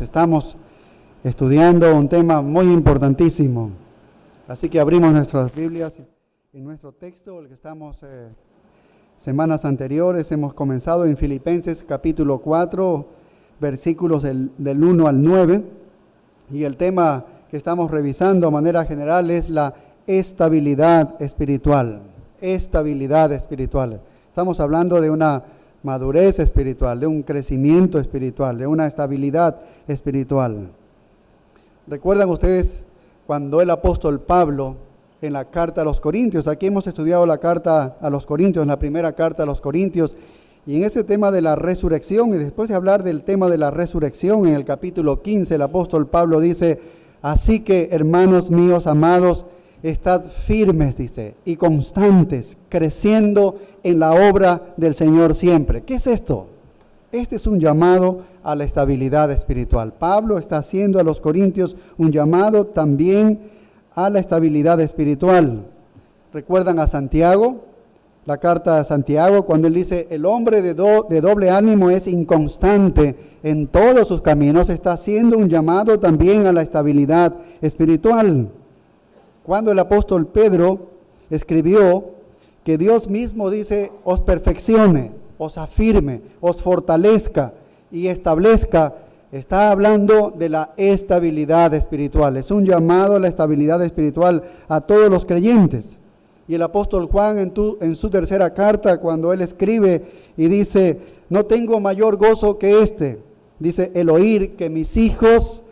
Estamos estudiando un tema muy importantísimo, así que abrimos nuestras Biblias en nuestro texto, el que estamos semanas anteriores, hemos comenzado en Filipenses capítulo 4, versículos del 1 al 9, y el tema que estamos revisando de manera general es la estabilidad espiritual. Estabilidad espiritual. Estamos hablando de una madurez espiritual, de un crecimiento espiritual, de una estabilidad espiritual. ¿Recuerdan ustedes cuando el apóstol Pablo en la carta a los Corintios, aquí hemos estudiado la carta a los Corintios, la primera carta a los Corintios, y en ese tema de la resurrección, y después de hablar del tema de la resurrección en el capítulo 15, el apóstol Pablo dice: así que, hermanos míos amados, estad firmes, dice, y constantes, creciendo en la obra del Señor siempre. ¿Qué es esto? Este es un llamado a la estabilidad espiritual. Pablo está haciendo a los corintios un llamado también a la estabilidad espiritual. ¿Recuerdan a Santiago? La carta a Santiago, cuando él dice: el hombre de doble ánimo es inconstante en todos sus caminos, está haciendo un llamado también a la estabilidad espiritual. Cuando el apóstol Pedro escribió que Dios mismo dice: os perfeccione, os afirme, os fortalezca y establezca, está hablando de la estabilidad espiritual. Es un llamado a la estabilidad espiritual a todos los creyentes. Y el apóstol Juan en su tercera carta, cuando él escribe y dice: no tengo mayor gozo que este, dice, el oír que mis hijos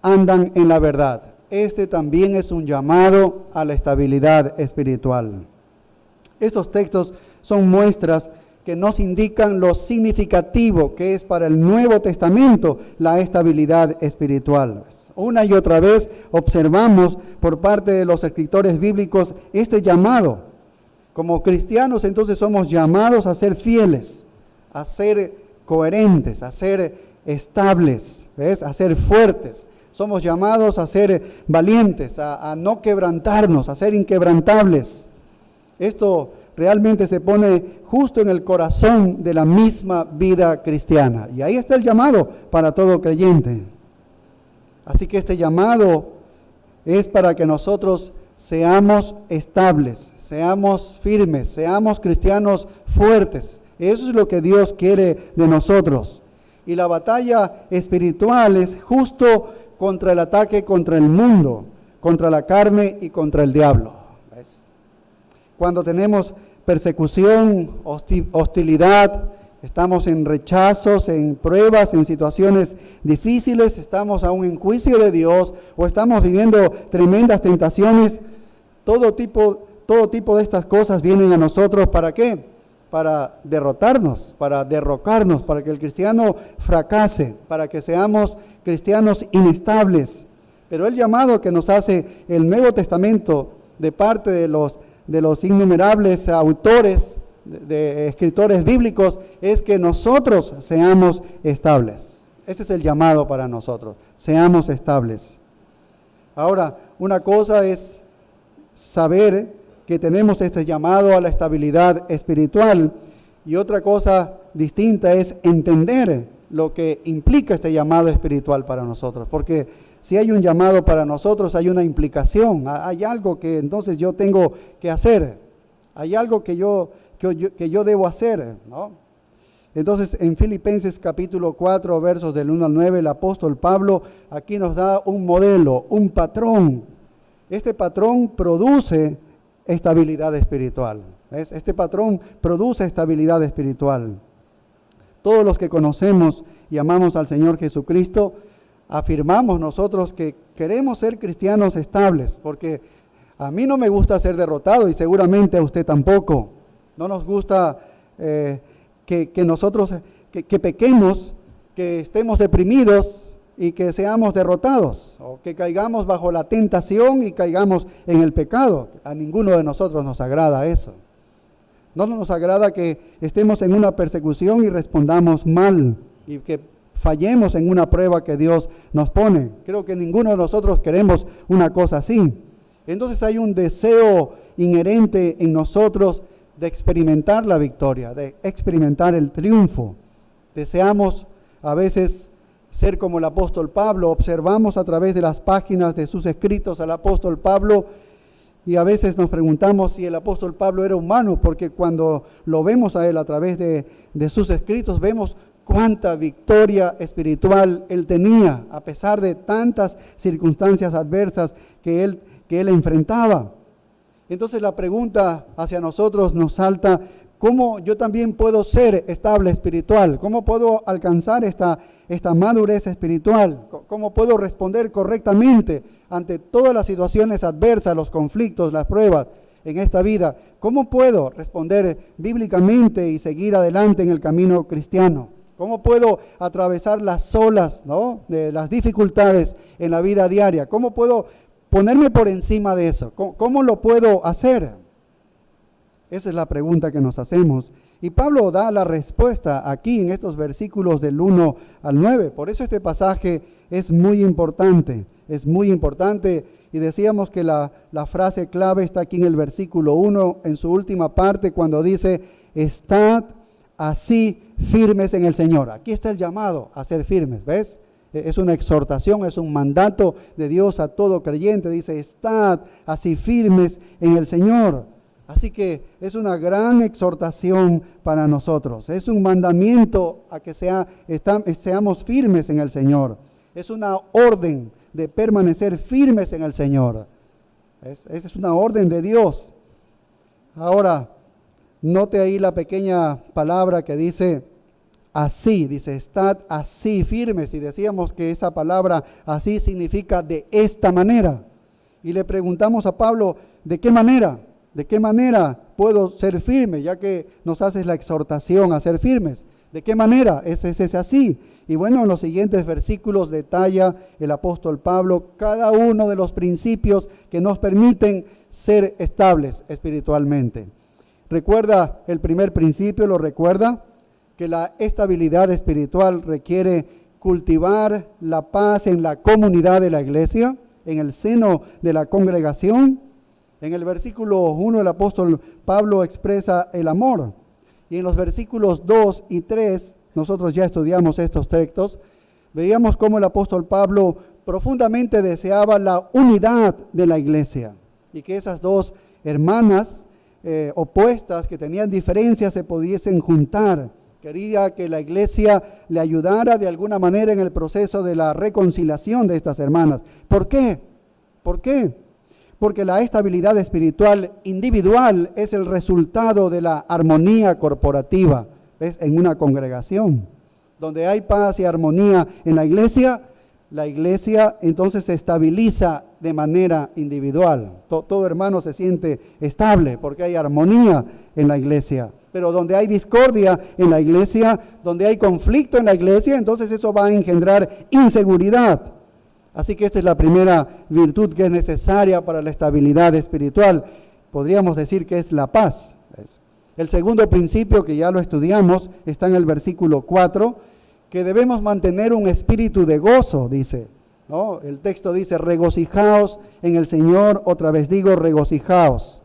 andan en la verdad. Este también es un llamado a la estabilidad espiritual. Estos textos son muestras que nos indican lo significativo que es para el Nuevo Testamento la estabilidad espiritual. Una y otra vez observamos por parte de los escritores bíblicos este llamado. Como cristianos, entonces, somos llamados a ser fieles, a ser coherentes, a ser estables, ¿ves? A ser fuertes. Somos llamados a ser valientes, a no quebrantarnos, a ser inquebrantables. Esto realmente se pone justo en el corazón de la misma vida cristiana. Y ahí está el llamado para todo creyente. Así que este llamado es para que nosotros seamos estables, seamos firmes, seamos cristianos fuertes. Eso es lo que Dios quiere de nosotros. Y la batalla espiritual es justo contra el ataque contra el mundo, contra la carne y contra el diablo. ¿Ves? Cuando tenemos persecución, hostilidad, estamos en rechazos, en pruebas, en situaciones difíciles, estamos aún en juicio de Dios o estamos viviendo tremendas tentaciones, todo tipo de estas cosas vienen a nosotros. ¿Para qué? Para derrotarnos, para derrocarnos, para que el cristiano fracase, para que seamos cristianos inestables. Pero el llamado que nos hace el Nuevo Testamento de parte de los innumerables autores, de escritores bíblicos, es que nosotros seamos estables. Ese es el llamado para nosotros, seamos estables. Ahora, una cosa es saber que tenemos este llamado a la estabilidad espiritual, y otra cosa distinta es entender lo que implica este llamado espiritual para nosotros, porque si hay un llamado para nosotros, hay una implicación, hay algo que entonces yo tengo que hacer, hay algo que yo debo hacer, ¿no? Entonces, en Filipenses capítulo 4, versos del 1 al 9, el apóstol Pablo aquí nos da un modelo, un patrón. Este patrón produce estabilidad espiritual. ¿Ves? Este patrón produce estabilidad espiritual. Todos los que conocemos y amamos al Señor Jesucristo, afirmamos nosotros que queremos ser cristianos estables, porque a mí no me gusta ser derrotado y seguramente a usted tampoco. No nos gusta que nosotros pequemos, que estemos deprimidos y que seamos derrotados, o que caigamos bajo la tentación y caigamos en el pecado. A ninguno de nosotros nos agrada eso. No nos agrada que estemos en una persecución y respondamos mal y que fallemos en una prueba que Dios nos pone. Creo que ninguno de nosotros queremos una cosa así. Entonces hay un deseo inherente en nosotros de experimentar la victoria, de experimentar el triunfo. Deseamos a veces ser como el apóstol Pablo. Observamos a través de las páginas de sus escritos al apóstol Pablo y a veces nos preguntamos si el apóstol Pablo era humano, porque cuando lo vemos a él a través de sus escritos, vemos cuánta victoria espiritual él tenía, a pesar de tantas circunstancias adversas que él enfrentaba. Entonces la pregunta hacia nosotros nos salta: ¿cómo yo también puedo ser estable espiritual? ¿Cómo puedo alcanzar esta madurez espiritual? ¿Cómo puedo responder correctamente ante todas las situaciones adversas, los conflictos, las pruebas en esta vida? ¿Cómo puedo responder bíblicamente y seguir adelante en el camino cristiano? ¿Cómo puedo atravesar las olas, ¿no?, de las dificultades en la vida diaria? ¿Cómo puedo ponerme por encima de eso? ¿Cómo lo puedo hacer? Esa es la pregunta que nos hacemos. Y Pablo da la respuesta aquí en estos versículos del 1 al 9. Por eso este pasaje es muy importante. Es muy importante. Y decíamos que la frase clave está aquí en el versículo 1, en su última parte, cuando dice: estad así firmes en el Señor. Aquí está el llamado a ser firmes, ¿ves? Es una exhortación, es un mandato de Dios a todo creyente. Dice: estad así firmes en el Señor. Así que es una gran exhortación para nosotros. Es un mandamiento a que seamos firmes en el Señor. Es una orden de permanecer firmes en el Señor. Esa es una orden de Dios. Ahora, note ahí la pequeña palabra que dice así. Dice: estad así firmes. Y decíamos que esa palabra así significa de esta manera. Y le preguntamos a Pablo: ¿de qué manera? ¿De qué manera puedo ser firme? Ya que nos haces la exhortación a ser firmes. ¿De qué manera? Es así. Y bueno, en los siguientes versículos detalla el apóstol Pablo cada uno de los principios que nos permiten ser estables espiritualmente. ¿Recuerda el primer principio? ¿Lo recuerda? Que la estabilidad espiritual requiere cultivar la paz en la comunidad de la iglesia, en el seno de la congregación. En el versículo 1 el apóstol Pablo expresa el amor. Y en los versículos 2 y 3, nosotros ya estudiamos estos textos, veíamos cómo el apóstol Pablo profundamente deseaba la unidad de la iglesia. Y que esas dos hermanas opuestas que tenían diferencias se pudiesen juntar. Quería que la iglesia le ayudara de alguna manera en el proceso de la reconciliación de estas hermanas. ¿Por qué? ¿Por qué? Porque la estabilidad espiritual individual es el resultado de la armonía corporativa, ¿ves? En una congregación. Donde hay paz y armonía en la iglesia entonces se estabiliza de manera individual. Todo hermano se siente estable porque hay armonía en la iglesia. Pero donde hay discordia en la iglesia, donde hay conflicto en la iglesia, entonces eso va a engendrar inseguridad. Así que esta es la primera virtud que es necesaria para la estabilidad espiritual. Podríamos decir que es la paz. El segundo principio, que ya lo estudiamos, está en el versículo 4, que debemos mantener un espíritu de gozo, dice, ¿no? El texto dice: regocijaos en el Señor. Otra vez digo, regocijaos.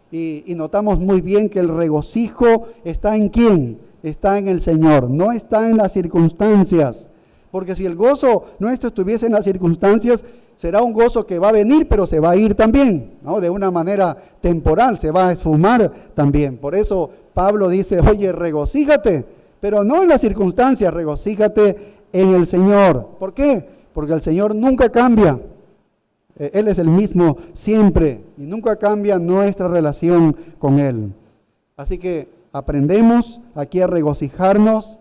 Y notamos muy bien que el regocijo está ¿en quién? Está en el Señor, no está en las circunstancias. Porque si el gozo nuestro estuviese en las circunstancias, será un gozo que va a venir, pero se va a ir también, ¿no? De una manera temporal, se va a esfumar también. Por eso Pablo dice: oye, regocíjate, pero no en las circunstancias, regocíjate en el Señor. ¿Por qué? Porque el Señor nunca cambia. Él es el mismo siempre y nunca cambia nuestra relación con Él. Así que aprendemos aquí a regocijarnos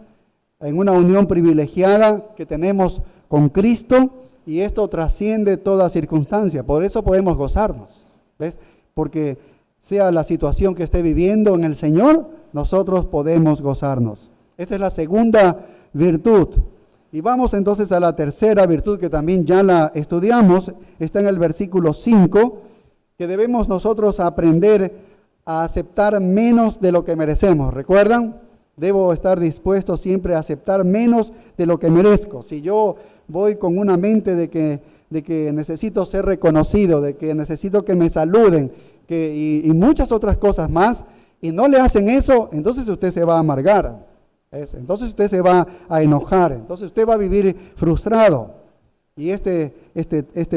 en una unión privilegiada que tenemos con Cristo, y esto trasciende toda circunstancia. Por eso podemos gozarnos, ¿ves? Porque sea la situación que esté viviendo en el Señor, nosotros podemos gozarnos. Esta es la segunda virtud. Y vamos entonces a la tercera virtud, que también ya la estudiamos. Está en el versículo 5, que debemos nosotros aprender a aceptar menos de lo que merecemos. ¿Recuerdan? Debo estar dispuesto siempre a aceptar menos de lo que merezco. Si yo voy con una mente de que necesito ser reconocido, de que necesito que me saluden, y muchas otras cosas más, y no le hacen eso, entonces usted se va a amargar. Entonces usted se va a enojar, entonces usted va a vivir frustrado. Y este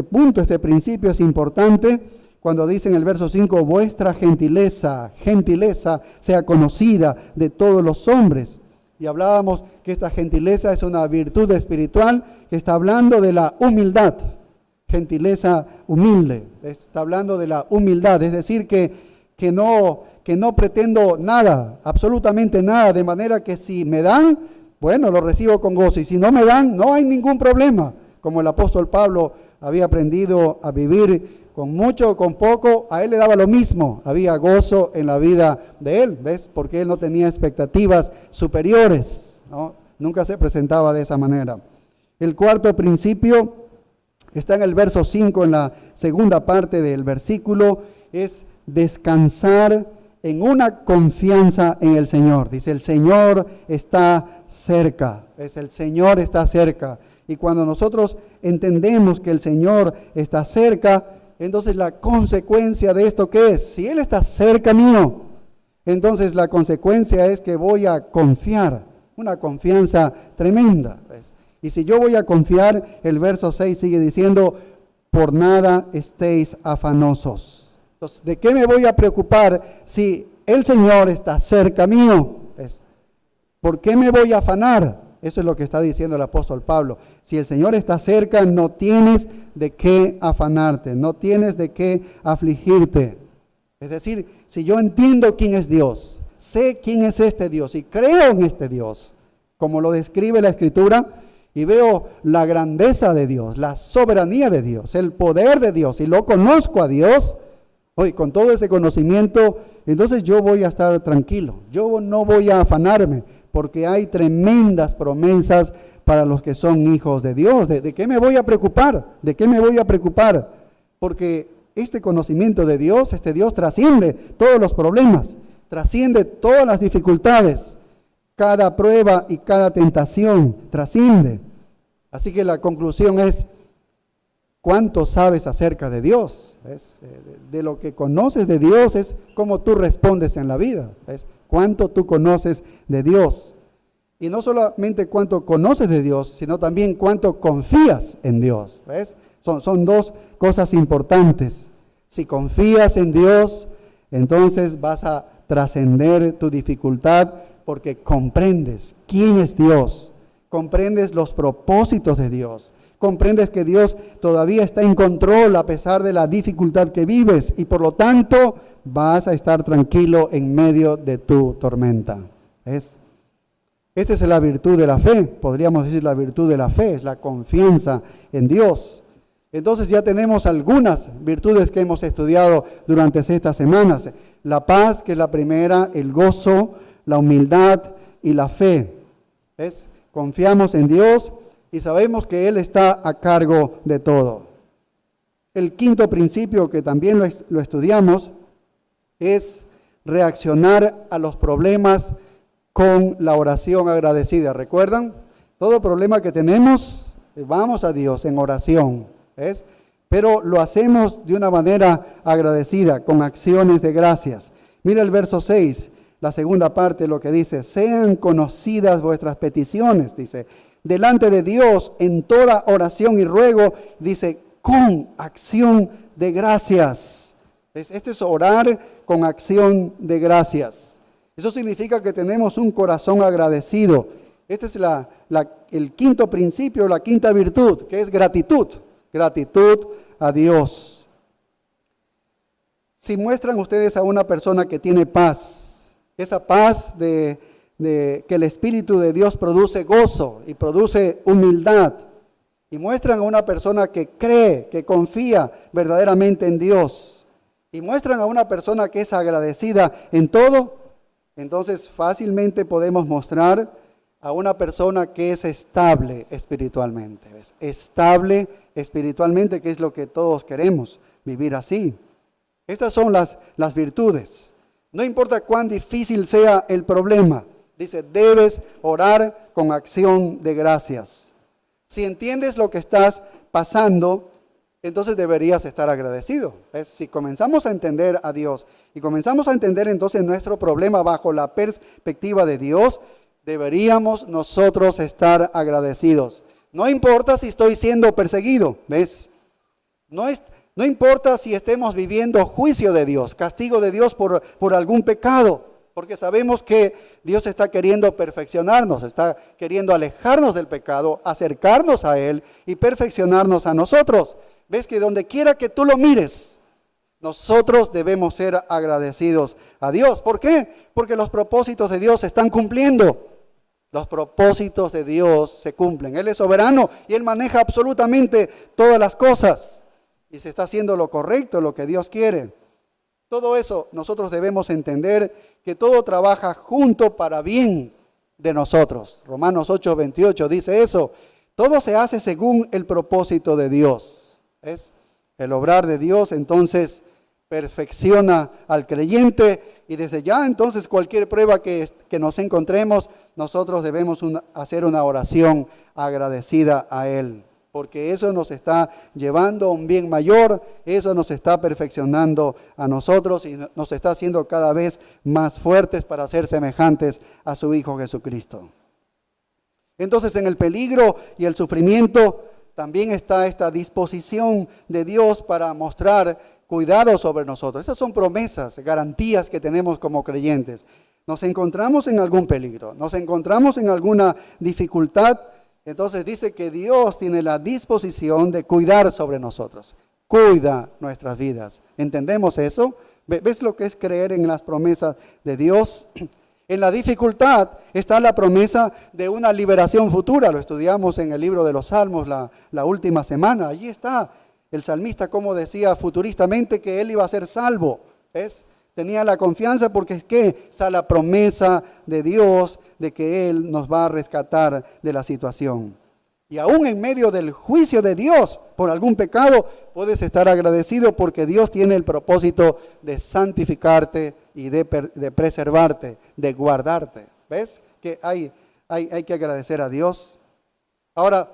punto, este principio es importante cuando dice en el verso 5, vuestra gentileza sea conocida de todos los hombres. Y hablábamos que esta gentileza es una virtud espiritual que está hablando de la humildad. Gentileza humilde, está hablando de la humildad, es decir, que no pretendo nada, absolutamente nada, de manera que si me dan, bueno, lo recibo con gozo, y si no me dan, no hay ningún problema, como el apóstol Pablo había aprendido a vivir con mucho o con poco, a él le daba lo mismo, había gozo en la vida de él, ¿ves? Porque él no tenía expectativas superiores, ¿no? Nunca se presentaba de esa manera. El cuarto principio está en el verso 5, en la segunda parte del versículo, es descansar en una confianza en el Señor. Dice, el Señor está cerca, el Señor está cerca. Y cuando nosotros entendemos que el Señor está cerca, entonces la consecuencia de esto, ¿qué es? Si Él está cerca mío, entonces la consecuencia es que voy a confiar, una confianza tremenda. Y si yo voy a confiar, el verso 6 sigue diciendo, por nada estéis afanosos. Entonces, ¿de qué me voy a preocupar si el Señor está cerca mío? ¿Por qué me voy a afanar? Eso es lo que está diciendo el apóstol Pablo. Si el Señor está cerca, no tienes de qué afanarte, no tienes de qué afligirte. Es decir, si yo entiendo quién es Dios, sé quién es este Dios y creo en este Dios, como lo describe la Escritura, y veo la grandeza de Dios, la soberanía de Dios, el poder de Dios, y lo conozco a Dios, hoy con todo ese conocimiento, entonces yo voy a estar tranquilo, yo no voy a afanarme, porque hay tremendas promesas para los que son hijos de Dios. ¿De qué me voy a preocupar? ¿De qué me voy a preocupar? Porque este conocimiento de Dios, este Dios trasciende todos los problemas, trasciende todas las dificultades, cada prueba y cada tentación trasciende. Así que la conclusión es, ¿cuánto sabes acerca de Dios? De lo que conoces de Dios es cómo tú respondes en la vida. ¿Cuánto tú conoces de Dios? Y no solamente cuánto conoces de Dios, sino también cuánto confías en Dios. ¿Ves? Son dos cosas importantes. Si confías en Dios, entonces vas a trascender tu dificultad porque comprendes quién es Dios, comprendes los propósitos de Dios, comprendes que Dios todavía está en control a pesar de la dificultad que vives y por lo tanto vas a estar tranquilo en medio de tu tormenta. Esta es la virtud de la fe, podríamos decir la virtud de la fe, es la confianza en Dios. Entonces ya tenemos algunas virtudes que hemos estudiado durante estas semanas. La paz, que es la primera, el gozo, la humildad y la fe. ¿Ves? Confiamos en Dios y sabemos que Él está a cargo de todo. El quinto principio, que también lo estudiamos, es reaccionar a los problemas con la oración agradecida. ¿Recuerdan? Todo problema que tenemos, vamos a Dios en oración, ¿ves? Pero lo hacemos de una manera agradecida, con acciones de gracias. Mira el verso 6, la segunda parte, lo que dice, sean conocidas vuestras peticiones, dice, delante de Dios en toda oración y ruego, dice, con acción de gracias. Este es orar con acción de gracias. Eso significa que tenemos un corazón agradecido. Este es el quinto principio, la quinta virtud, que es gratitud. Gratitud a Dios. Si muestran ustedes a una persona que tiene paz, esa paz de que el Espíritu de Dios produce gozo y produce humildad, y muestran a una persona que cree, que confía verdaderamente en Dios, y muestran a una persona que es agradecida en todo, entonces fácilmente podemos mostrar a una persona que es estable espiritualmente. ¿Ves? Estable espiritualmente, que es lo que todos queremos, vivir así. Estas son las virtudes. No importa cuán difícil sea el problema, dice, debes orar con acción de gracias. Si entiendes lo que estás pasando, entonces deberías estar agradecido. ¿Ves? Si comenzamos a entender a Dios y comenzamos a entender entonces nuestro problema bajo la perspectiva de Dios, deberíamos nosotros estar agradecidos. No importa si estoy siendo perseguido, ¿ves? No importa si estemos viviendo juicio de Dios, castigo de Dios por algún pecado, porque sabemos que Dios está queriendo perfeccionarnos, está queriendo alejarnos del pecado, acercarnos a Él y perfeccionarnos a nosotros. ¿Ves que donde quiera que tú lo mires, nosotros debemos ser agradecidos a Dios? ¿Por qué? Porque los propósitos de Dios se están cumpliendo. Los propósitos de Dios se cumplen. Él es soberano y Él maneja absolutamente todas las cosas. Y se está haciendo lo correcto, lo que Dios quiere. Todo eso nosotros debemos entender que todo trabaja junto para bien de nosotros. Romanos 8:28 dice eso. Todo se hace según el propósito de Dios. ¿Es? El obrar de Dios entonces perfecciona al creyente y desde ya entonces cualquier prueba que nos encontremos, nosotros debemos hacer una oración agradecida a Él. Porque eso nos está llevando a un bien mayor, eso nos está perfeccionando a nosotros y nos está haciendo cada vez más fuertes para ser semejantes a su Hijo Jesucristo. Entonces, en el peligro y el sufrimiento también está esta disposición de Dios para mostrar cuidado sobre nosotros. Estas son promesas, garantías que tenemos como creyentes. Nos encontramos en algún peligro, nos encontramos en alguna dificultad. Entonces dice que Dios tiene la disposición de cuidar sobre nosotros. Cuida nuestras vidas. ¿Entendemos eso? ¿Ves lo que es creer en las promesas de Dios? En la dificultad está la promesa de una liberación futura. Lo estudiamos en el libro de los Salmos la última semana. Allí está el salmista como decía futuristamente que él iba a ser salvo. ¿Ves? Tenía la confianza porque es que está la promesa de Dios de que Él nos va a rescatar de la situación. Y aún en medio del juicio de Dios por algún pecado, puedes estar agradecido porque Dios tiene el propósito de santificarte y de preservarte, de guardarte. ¿Ves? Que hay que agradecer a Dios. Ahora,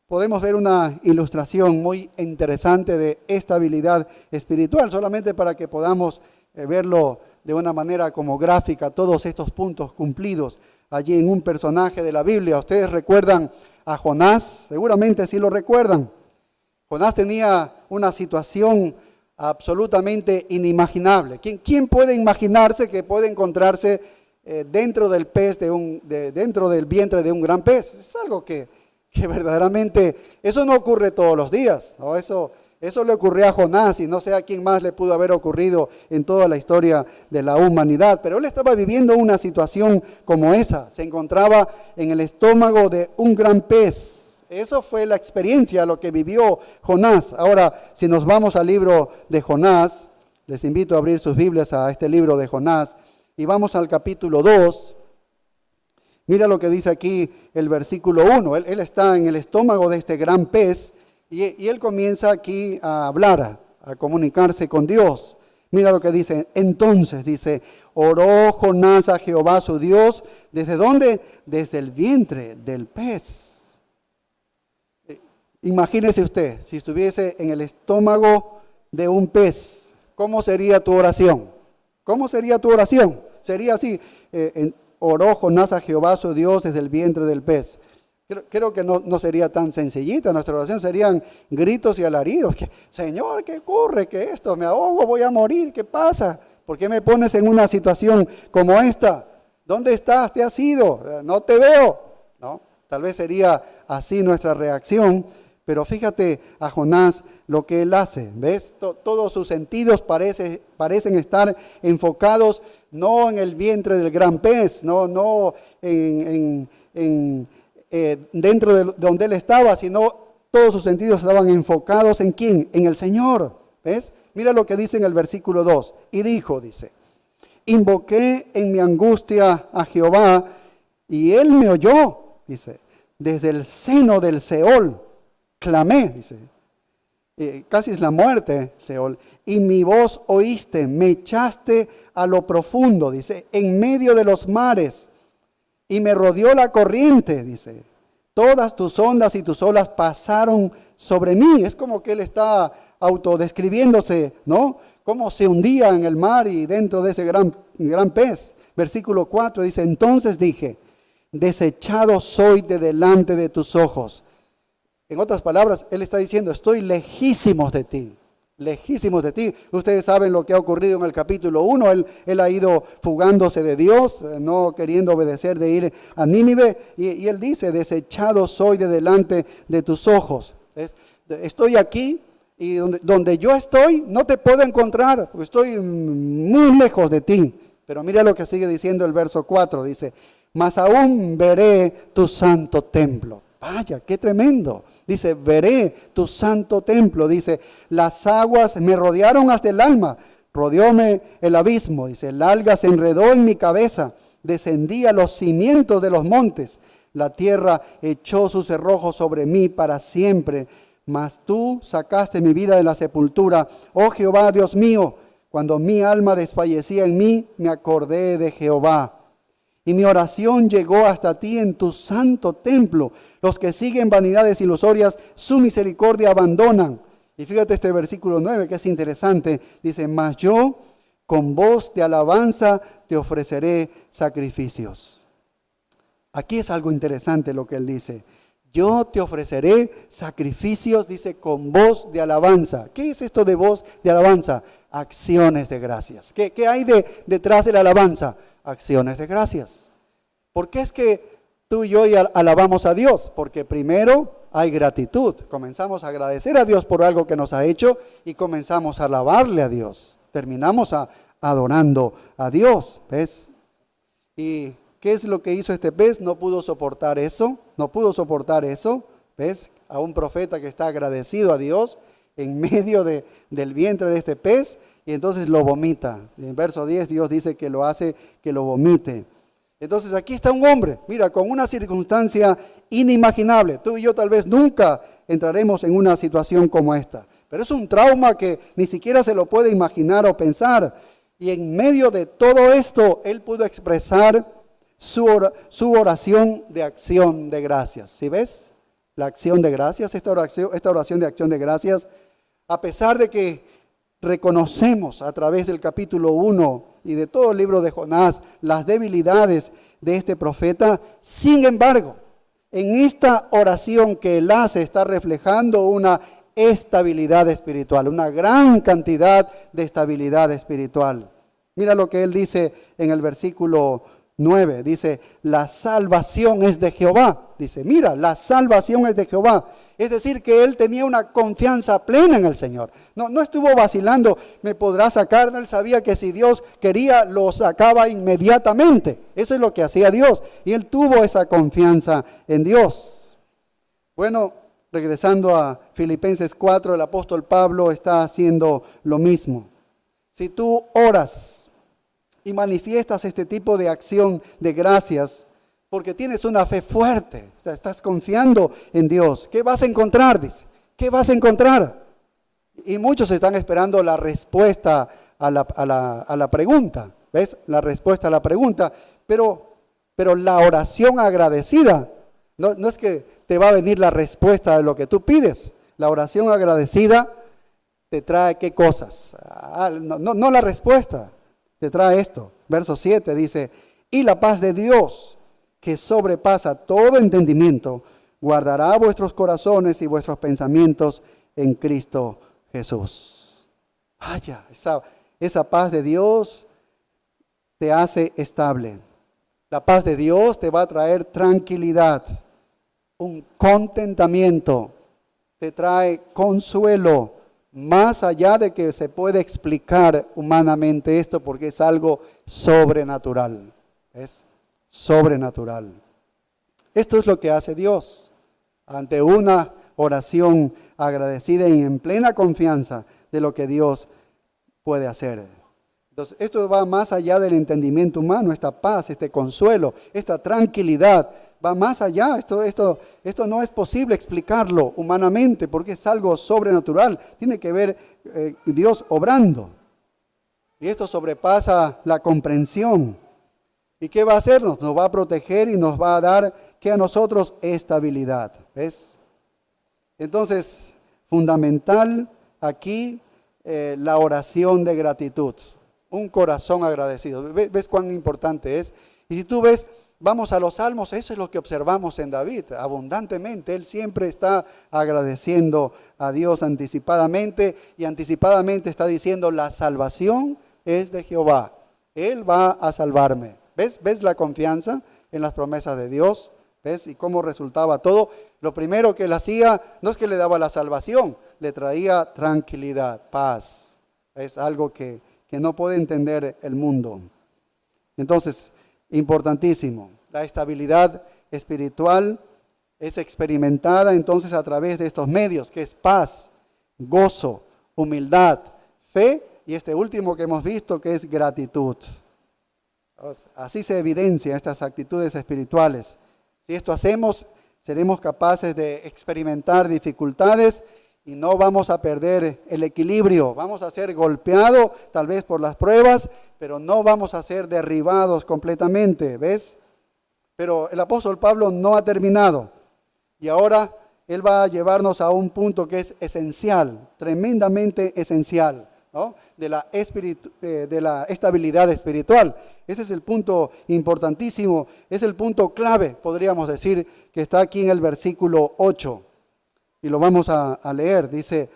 podemos ver una ilustración muy interesante de estabilidad espiritual, solamente para que podamos verlo de una manera como gráfica, todos estos puntos cumplidos allí en un personaje de la Biblia. Ustedes recuerdan a Jonás, seguramente sí lo recuerdan. Jonás tenía una situación absolutamente inimaginable. ¿Quién puede imaginarse que puede encontrarse dentro del pez, dentro del vientre de un gran pez? Es algo que verdaderamente, eso no ocurre todos los días, ¿no? Eso le ocurrió a Jonás y no sé a quién más le pudo haber ocurrido en toda la historia de la humanidad. Pero él estaba viviendo una situación como esa. Se encontraba en el estómago de un gran pez. Eso fue la experiencia, lo que vivió Jonás. Ahora, si nos vamos al libro de Jonás, les invito a abrir sus Biblias a este libro de Jonás y vamos al capítulo 2. Mira lo que dice aquí el versículo 1. Él está en el estómago de este gran pez. Y él comienza aquí a hablar, a comunicarse con Dios. Mira lo que dice. Entonces dice, oró Jonás a Jehová su Dios. ¿Desde dónde? Desde el vientre del pez. Imagínese usted, si estuviese en el estómago de un pez, ¿cómo sería tu oración? ¿Cómo sería tu oración? Sería así, oró Jonás a Jehová su Dios desde el vientre del pez. Creo que no sería tan sencillita nuestra oración, serían gritos y alaridos. Señor, ¿qué ocurre? ¿Qué esto? Me ahogo, voy a morir, ¿qué pasa? ¿Por qué me pones en una situación como esta? ¿Dónde estás? ¿Te has ido? No te veo. ¿No? Tal vez sería así nuestra reacción, pero fíjate a Jonás lo que él hace. ¿Ves? Todos sus sentidos parecen estar enfocados no en el vientre del gran pez, no dentro de donde él estaba, sino todos sus sentidos estaban enfocados ¿en quién? En el Señor. ¿Ves? Mira lo que dice en el versículo 2. Y dijo, dice, invoqué en mi angustia a Jehová y Él me oyó, dice, desde el seno del Seol, clamé, dice, casi es la muerte, Seol, y mi voz oíste, me echaste a lo profundo, dice, en medio de los mares, y me rodeó la corriente, dice. Todas tus ondas y tus olas pasaron sobre mí. Es como que él está autodescribiéndose, ¿no? Cómo se hundía en el mar y dentro de ese gran pez. Versículo 4 dice, entonces dije, desechado soy de delante de tus ojos. En otras palabras, Él está diciendo, estoy lejísimos de ti. Lejísimos de ti. Ustedes saben lo que ha ocurrido en el capítulo 1. Él ha ido fugándose de Dios, no queriendo obedecer, de ir a Nínive. Y Él dice, desechado soy de delante de tus ojos. Estoy aquí y donde yo estoy no te puedo encontrar, porque estoy muy lejos de ti. Pero mira lo que sigue diciendo el verso 4. Dice, mas aún veré tu santo templo. Vaya, qué tremendo. Dice, veré tu santo templo. Dice, las aguas me rodearon hasta el alma. Rodeóme el abismo. Dice, el alga se enredó en mi cabeza. Descendí a los cimientos de los montes. La tierra echó sus cerrojos sobre mí para siempre. Mas tú sacaste mi vida de la sepultura. Oh Jehová, Dios mío, cuando mi alma desfallecía en mí, me acordé de Jehová. Y mi oración llegó hasta ti en tu santo templo. Los que siguen vanidades ilusorias, su misericordia abandonan. Y fíjate este versículo 9 que es interesante. Dice, mas yo con voz de alabanza te ofreceré sacrificios. Aquí es algo interesante lo que él dice. Yo te ofreceré sacrificios, dice, con voz de alabanza. ¿Qué es esto de voz de alabanza? Acciones de gracias. ¿Qué hay detrás de la alabanza? Acciones de gracias. ¿Por qué es que tú y yo alabamos a Dios? Porque primero hay gratitud. Comenzamos a agradecer a Dios por algo que nos ha hecho y comenzamos a alabarle a Dios. Terminamos adorando a Dios, ¿ves? ¿Y qué es lo que hizo este pez? No pudo soportar eso, ¿ves? A un profeta que está agradecido a Dios en medio del vientre de este pez, y entonces lo vomita. En verso 10 Dios dice que lo hace que lo vomite. Entonces aquí está un hombre, mira, con una circunstancia inimaginable. Tú y yo tal vez nunca entraremos en una situación como esta, pero es un trauma que ni siquiera se lo puede imaginar o pensar. Y en medio de todo esto, él pudo expresar su oración de acción de gracias. ¿Sí ves? La acción de gracias, esta oración de acción de gracias, a pesar de que reconocemos a través del capítulo 1 y de todo el libro de Jonás las debilidades de este profeta, sin embargo, en esta oración que él hace está reflejando una estabilidad espiritual, una gran cantidad de estabilidad espiritual. Mira lo que él dice en el versículo 9, dice, la salvación es de Jehová. Dice, mira, la salvación es de Jehová. Es decir, que él tenía una confianza plena en el Señor. No estuvo vacilando, me podrá sacar. Él sabía que si Dios quería, lo sacaba inmediatamente. Eso es lo que hacía Dios. Y él tuvo esa confianza en Dios. Bueno, regresando a Filipenses 4, el apóstol Pablo está haciendo lo mismo. Si tú oras y manifiestas este tipo de acción de gracias, porque tienes una fe fuerte, estás confiando en Dios, ¿qué vas a encontrar? Dice, ¿qué vas a encontrar? Y muchos están esperando la respuesta a la pregunta, ¿ves? La respuesta a la pregunta, pero la oración agradecida, no es que te va a venir la respuesta de lo que tú pides. La oración agradecida te trae ¿qué cosas? No la respuesta, te trae esto. Verso 7 dice, y la paz de Dios, que sobrepasa todo entendimiento, guardará vuestros corazones y vuestros pensamientos en Cristo Jesús. Vaya, esa paz de Dios te hace estable. La paz de Dios te va a traer tranquilidad, un contentamiento, te trae consuelo, más allá de que se puede explicar humanamente esto, porque es algo sobrenatural. Es sobrenatural. Esto es lo que hace Dios ante una oración agradecida y en plena confianza de lo que Dios puede hacer. Entonces, esto va más allá del entendimiento humano, esta paz, este consuelo, esta tranquilidad, va más allá. Esto no es posible explicarlo humanamente porque es algo sobrenatural. Tiene que ver Dios obrando. Y esto sobrepasa la comprensión. ¿Y qué va a hacernos? Nos va a proteger y nos va a dar, ¿qué a nosotros? Estabilidad. ¿Ves? Entonces, fundamental aquí la oración de gratitud. Un corazón agradecido. ¿Ves cuán importante es? Y si tú ves vamos a los salmos, eso es lo que observamos en David, abundantemente. Él siempre está agradeciendo a Dios anticipadamente y anticipadamente está diciendo, la salvación es de Jehová. Él va a salvarme. ¿Ves la confianza en las promesas de Dios? ¿Ves? Y cómo resultaba todo. Lo primero que él hacía no es que le daba la salvación, le traía tranquilidad, paz. Es algo que no puede entender el mundo. Entonces, importantísimo, la estabilidad espiritual es experimentada entonces a través de estos medios, que es paz, gozo, humildad, fe y este último que hemos visto, que es gratitud. Así se evidencian estas actitudes espirituales. Si esto hacemos, seremos capaces de experimentar dificultades y no vamos a perder el equilibrio. Vamos a ser golpeados tal vez por las pruebas, pero no vamos a ser derribados completamente, ¿ves? Pero el apóstol Pablo no ha terminado y ahora él va a llevarnos a un punto que es esencial, tremendamente esencial, ¿no? De la estabilidad espiritual. Ese es el punto importantísimo, es el punto clave, podríamos decir, que está aquí en el versículo 8. Y lo vamos a leer. Dice,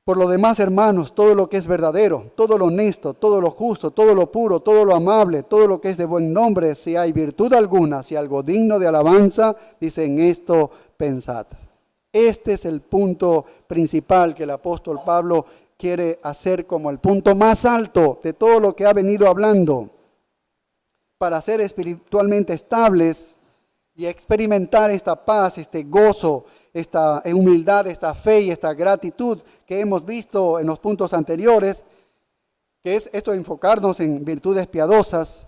por lo demás, hermanos, todo lo que es verdadero, todo lo honesto, todo lo justo, todo lo puro, todo lo amable, todo lo que es de buen nombre, si hay virtud alguna, si algo digno de alabanza, dice, en esto pensad. Este es el punto principal que el apóstol Pablo quiere hacer como el punto más alto de todo lo que ha venido hablando. Para ser espiritualmente estables y experimentar esta paz, este gozo, esta humildad, esta fe y esta gratitud que hemos visto en los puntos anteriores, que es esto de enfocarnos en virtudes piadosas.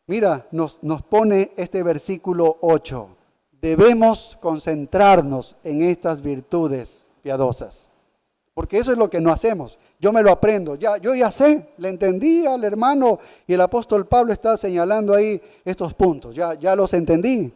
Mira, nos pone este versículo 8. Debemos concentrarnos en estas virtudes piadosas, porque eso es lo que no hacemos. Yo me lo aprendo, yo ya sé, le entendí al hermano y el apóstol Pablo está señalando ahí estos puntos, ya los entendí.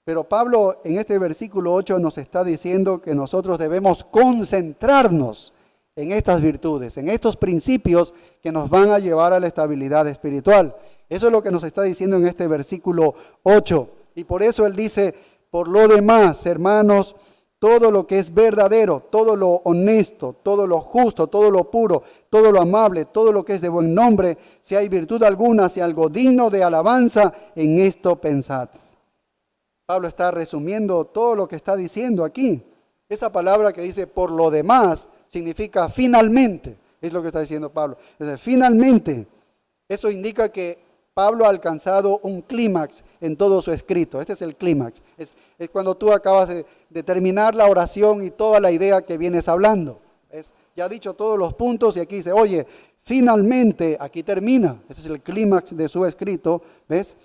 Pero Pablo en este versículo 8 nos está diciendo que nosotros debemos concentrarnos en estas virtudes, en estos principios que nos van a llevar a la estabilidad espiritual. Eso es lo que nos está diciendo en este versículo 8. Y por eso él dice, por lo demás, hermanos, todo lo que es verdadero, todo lo honesto, todo lo justo, todo lo puro, todo lo amable, todo lo que es de buen nombre, si hay virtud alguna, si algo digno de alabanza, en esto pensad. Pablo está resumiendo todo lo que está diciendo aquí. Esa palabra que dice por lo demás significa finalmente. Es lo que está diciendo Pablo. Es decir, finalmente. Eso indica que Pablo ha alcanzado un clímax en todo su escrito. Este es el clímax. Es cuando tú acabas de terminar la oración y toda la idea que vienes hablando. Ya ha dicho todos los puntos y aquí dice, oye, finalmente aquí termina. Ese es el clímax de su escrito. ¿Ves?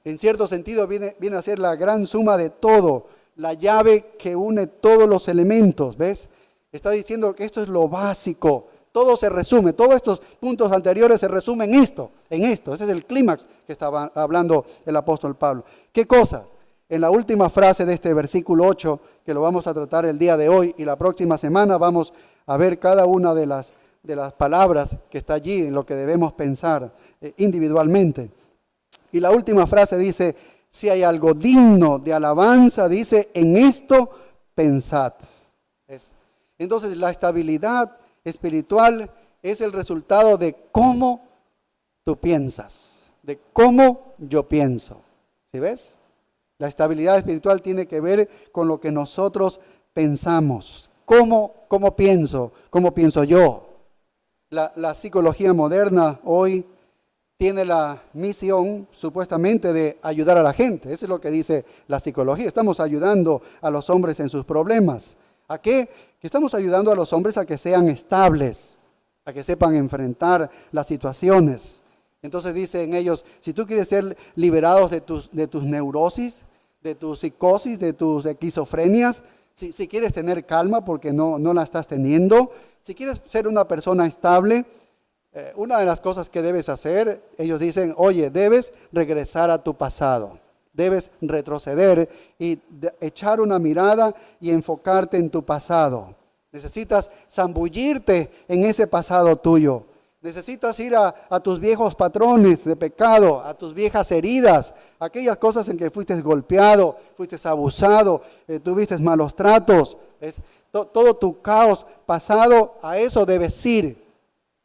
En cierto sentido viene a ser la gran suma de todo, la llave que une todos los elementos, ¿ves? Está diciendo que esto es lo básico, todo se resume, todos estos puntos anteriores se resumen en esto, ese es el clímax que estaba hablando el apóstol Pablo. ¿Qué cosas? En la última frase de este versículo 8, que lo vamos a tratar el día de hoy y la próxima semana vamos a ver cada una de las palabras que está allí en lo que debemos pensar individualmente. Y la última frase dice, si hay algo digno de alabanza, dice, en esto pensad. Entonces la estabilidad espiritual es el resultado de cómo tú piensas, de cómo yo pienso. ¿Sí ves? La estabilidad espiritual tiene que ver con lo que nosotros pensamos. ¿Cómo pienso yo? La psicología moderna hoy tiene la misión supuestamente de ayudar a la gente. Eso es lo que dice la psicología. Estamos ayudando a los hombres en sus problemas. ¿A qué? Que estamos ayudando a los hombres a que sean estables, a que sepan enfrentar las situaciones. Entonces dicen ellos, si tú quieres ser liberados de tus neurosis, de tus psicosis, de tus esquizofrenias, si quieres tener calma porque no la estás teniendo, si quieres ser una persona estable, una de las cosas que debes hacer, ellos dicen, oye, debes regresar a tu pasado, debes retroceder y echar una mirada y enfocarte en tu pasado. Necesitas zambullirte en ese pasado tuyo. Necesitas ir a tus viejos patrones de pecado, a tus viejas heridas, aquellas cosas en que fuiste golpeado, fuiste abusado, tuviste malos tratos. Todo tu caos pasado, a eso debes ir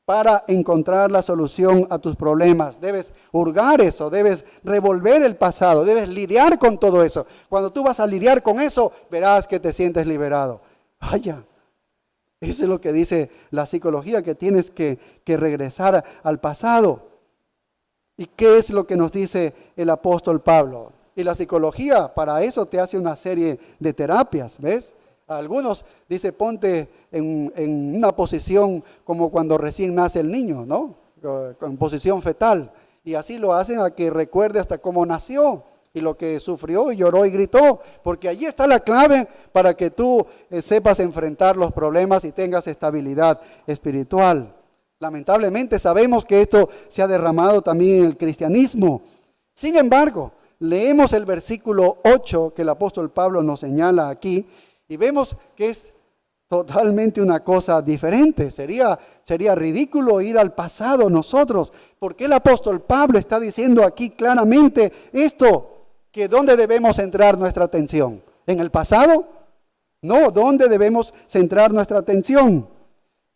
para encontrar la solución a tus problemas. Debes hurgar eso, debes revolver el pasado, debes lidiar con todo eso. Cuando tú vas a lidiar con eso, verás que te sientes liberado. Vaya. Eso es lo que dice la psicología, que tienes que regresar al pasado. ¿Y qué es lo que nos dice el apóstol Pablo? Y la psicología para eso te hace una serie de terapias, ¿ves? A algunos dice ponte en una posición como cuando recién nace el niño, ¿no? En posición fetal. Y así lo hacen a que recuerde hasta cómo nació y lo que sufrió y lloró y gritó, porque allí está la clave para que tú sepas enfrentar los problemas y tengas estabilidad espiritual. Lamentablemente sabemos que esto se ha derramado también en el cristianismo. Sin embargo, leemos el versículo 8 que el apóstol Pablo nos señala aquí y vemos que es totalmente una cosa diferente. Sería ridículo ir al pasado nosotros, porque el apóstol Pablo está diciendo aquí claramente esto, que ¿dónde debemos centrar nuestra atención? ¿En el pasado? No, ¿dónde debemos centrar nuestra atención?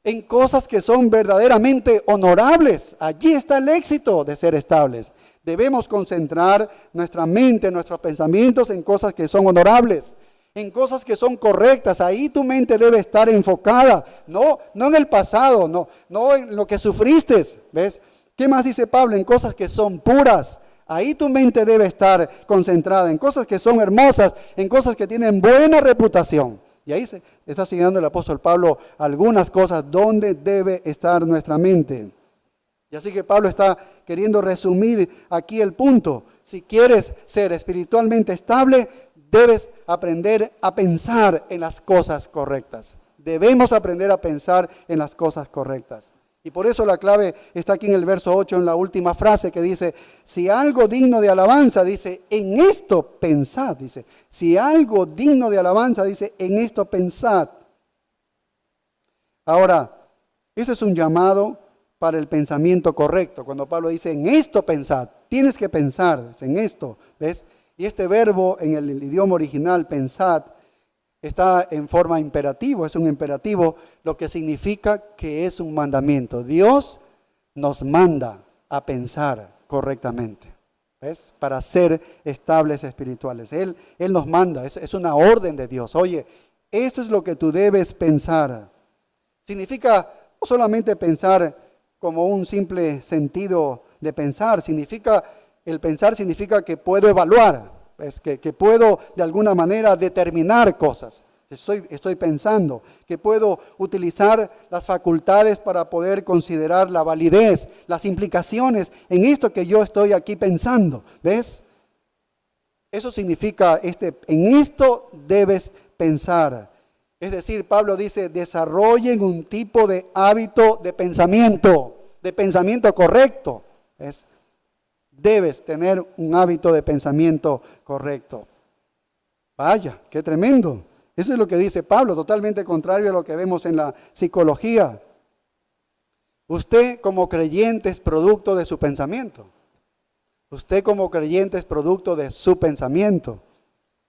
En cosas que son verdaderamente honorables. Allí está el éxito de ser estables. Debemos concentrar nuestra mente, nuestros pensamientos en cosas que son honorables, en cosas que son correctas. Ahí tu mente debe estar enfocada, no en el pasado, no en lo que sufriste, ¿ves? ¿Qué más dice Pablo? En cosas que son puras. Ahí tu mente debe estar concentrada en cosas que son hermosas, en cosas que tienen buena reputación. Y ahí se está siguiendo el apóstol Pablo algunas cosas donde debe estar nuestra mente. Y así que Pablo está queriendo resumir aquí el punto. Si quieres ser espiritualmente estable, debes aprender a pensar en las cosas correctas. Debemos aprender a pensar en las cosas correctas. Y por eso la clave está aquí en el verso 8, en la última frase que dice, si algo digno de alabanza, dice, en esto pensad, dice, si algo digno de alabanza, dice, en esto pensad. Ahora, esto es un llamado para el pensamiento correcto. Cuando Pablo dice, en esto pensad, tienes que pensar, dice, en esto, ¿ves? Y este verbo en el idioma original, pensad, está en forma imperativo, es un imperativo, lo que significa que es un mandamiento. Dios nos manda a pensar correctamente, ¿ves? Para ser estables espirituales. Él nos manda, es una orden de Dios. Oye, esto es lo que tú debes pensar. Significa no solamente pensar como un simple sentido de pensar, el pensar significa que puedo evaluar. Es que puedo de alguna manera determinar cosas. Estoy pensando que puedo utilizar las facultades para poder considerar la validez, las implicaciones en esto que yo estoy aquí pensando. ¿Ves? Eso significa, en esto debes pensar. Es decir, Pablo dice, desarrollen un tipo de hábito de pensamiento correcto. ¿Ves? Debes tener un hábito de pensamiento correcto. Vaya, qué tremendo. Eso es lo que dice Pablo, totalmente contrario a lo que vemos en la psicología. Usted como creyente es producto de su pensamiento. Usted como creyente es producto de su pensamiento.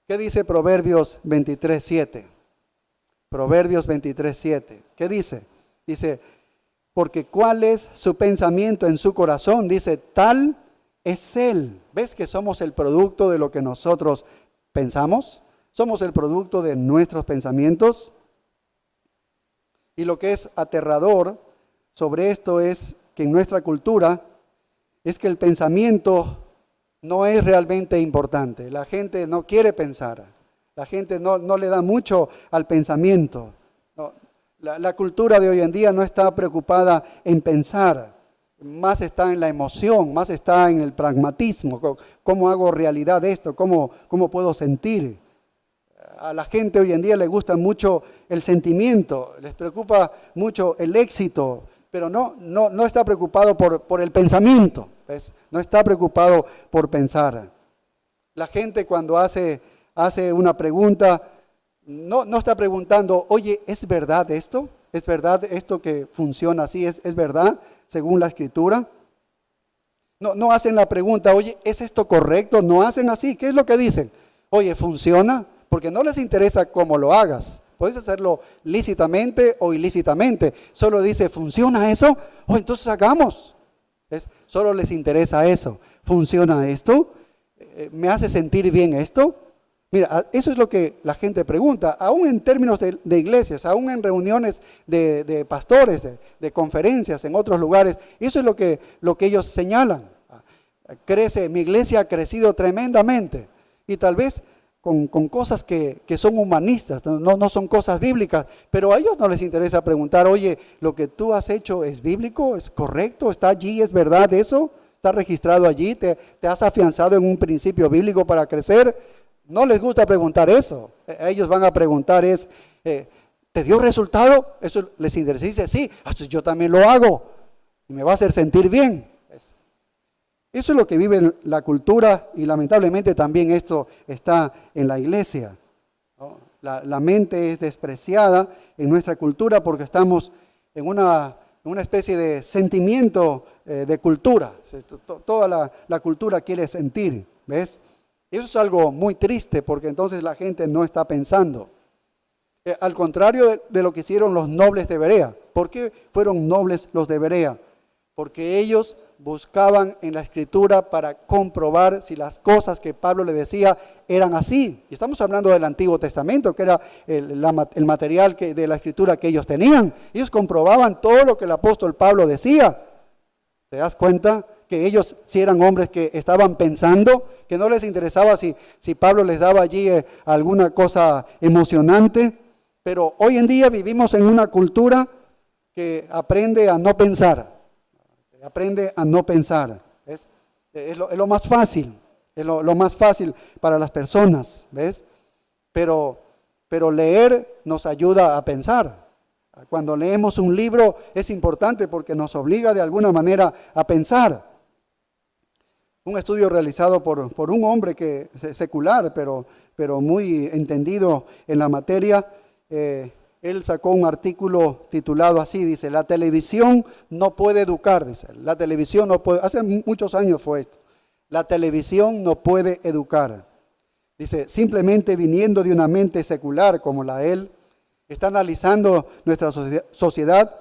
¿Qué dice Proverbios 23:7? Proverbios 23:7. ¿Qué dice? Dice, porque ¿cuál es su pensamiento en su corazón? Dice, tal es Él. ¿Ves que somos el producto de lo que nosotros pensamos? Somos el producto de nuestros pensamientos. Y lo que es aterrador sobre esto es que en nuestra cultura es que el pensamiento no es realmente importante. La gente no quiere pensar. La gente no le da mucho al pensamiento. No, la cultura de hoy en día no está preocupada en pensar. Más está en la emoción, más está en el pragmatismo. ¿Cómo hago realidad esto? ¿Cómo puedo sentir? A la gente hoy en día le gusta mucho el sentimiento, les preocupa mucho el éxito, pero no está preocupado por el pensamiento, ¿ves? No está preocupado por pensar. La gente cuando hace una pregunta, no está preguntando, oye, ¿es verdad esto? ¿Es verdad esto que funciona así? ¿Es verdad? según la Escritura? No hacen la pregunta, oye, ¿es esto correcto? No hacen así. ¿Qué es lo que dicen? Oye, ¿funciona? Porque no les interesa cómo lo hagas. Puedes hacerlo lícitamente o ilícitamente. Solo dice, ¿funciona eso? Oh, entonces hagamos. ¿Ves? Solo les interesa eso. ¿Funciona esto? ¿Me hace sentir bien esto? Mira, eso es lo que la gente pregunta, aún en términos de iglesias, aún en reuniones de pastores, de conferencias en otros lugares. Eso es lo que ellos señalan. Mi iglesia ha crecido tremendamente y tal vez con cosas que son humanistas, no son cosas bíblicas, pero a ellos no les interesa preguntar, oye, ¿lo que tú has hecho es bíblico? ¿Es correcto? ¿Está allí? ¿Es verdad eso? ¿Está registrado allí? ¿Te has afianzado en un principio bíblico para crecer? No les gusta preguntar eso. Ellos van a preguntar ¿te dio resultado? Eso les interesa. Dice, sí, yo también lo hago y me va a hacer sentir bien. Eso es lo que vive la cultura y lamentablemente también esto está en la iglesia, ¿no? La mente es despreciada en nuestra cultura porque estamos en una especie de sentimiento de cultura. Toda la cultura quiere sentir, ¿ves? Eso es algo muy triste porque entonces la gente no está pensando. Al contrario de lo que hicieron los nobles de Berea. ¿Por qué fueron nobles los de Berea? Porque ellos buscaban en la Escritura para comprobar si las cosas que Pablo le decía eran así. Y estamos hablando del Antiguo Testamento, que era el material de la Escritura que ellos tenían. Ellos comprobaban todo lo que el apóstol Pablo decía. ¿Te das cuenta? Que ellos sí eran hombres que estaban pensando, que no les interesaba si Pablo les daba allí alguna cosa emocionante. Pero hoy en día vivimos en una cultura que aprende a no pensar. Aprende a no pensar. Es lo más fácil. Es lo más fácil para las personas. ¿Ves? Pero leer nos ayuda a pensar. Cuando leemos un libro es importante porque nos obliga de alguna manera a pensar. Un estudio realizado por un hombre secular, pero muy entendido en la materia, él sacó un artículo titulado así, dice, la televisión no puede educar, dice, la televisión no puede, hace muchos años fue esto, la televisión no puede educar. Dice, simplemente viniendo de una mente secular como la de él, está analizando nuestra sociedad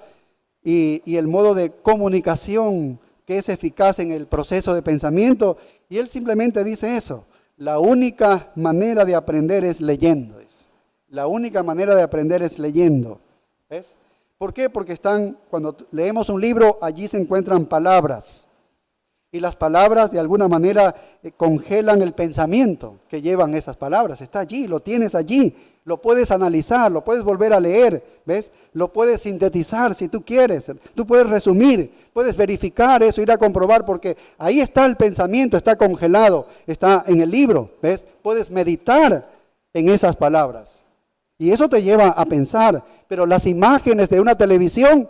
y el modo de comunicación que es eficaz en el proceso de pensamiento, y él simplemente dice eso, la única manera de aprender es leyendo, dice. La única manera de aprender es leyendo. ¿Ves? ¿Por qué? Porque cuando leemos un libro, allí se encuentran palabras. Y las palabras de alguna manera congelan el pensamiento que llevan esas palabras. Está allí, lo tienes allí. Lo puedes analizar, lo puedes volver a leer, ¿ves? Lo puedes sintetizar si tú quieres. Tú puedes resumir, puedes verificar eso, ir a comprobar, porque ahí está el pensamiento, está congelado, está en el libro, ¿ves? Puedes meditar en esas palabras. Y eso te lleva a pensar, pero las imágenes de una televisión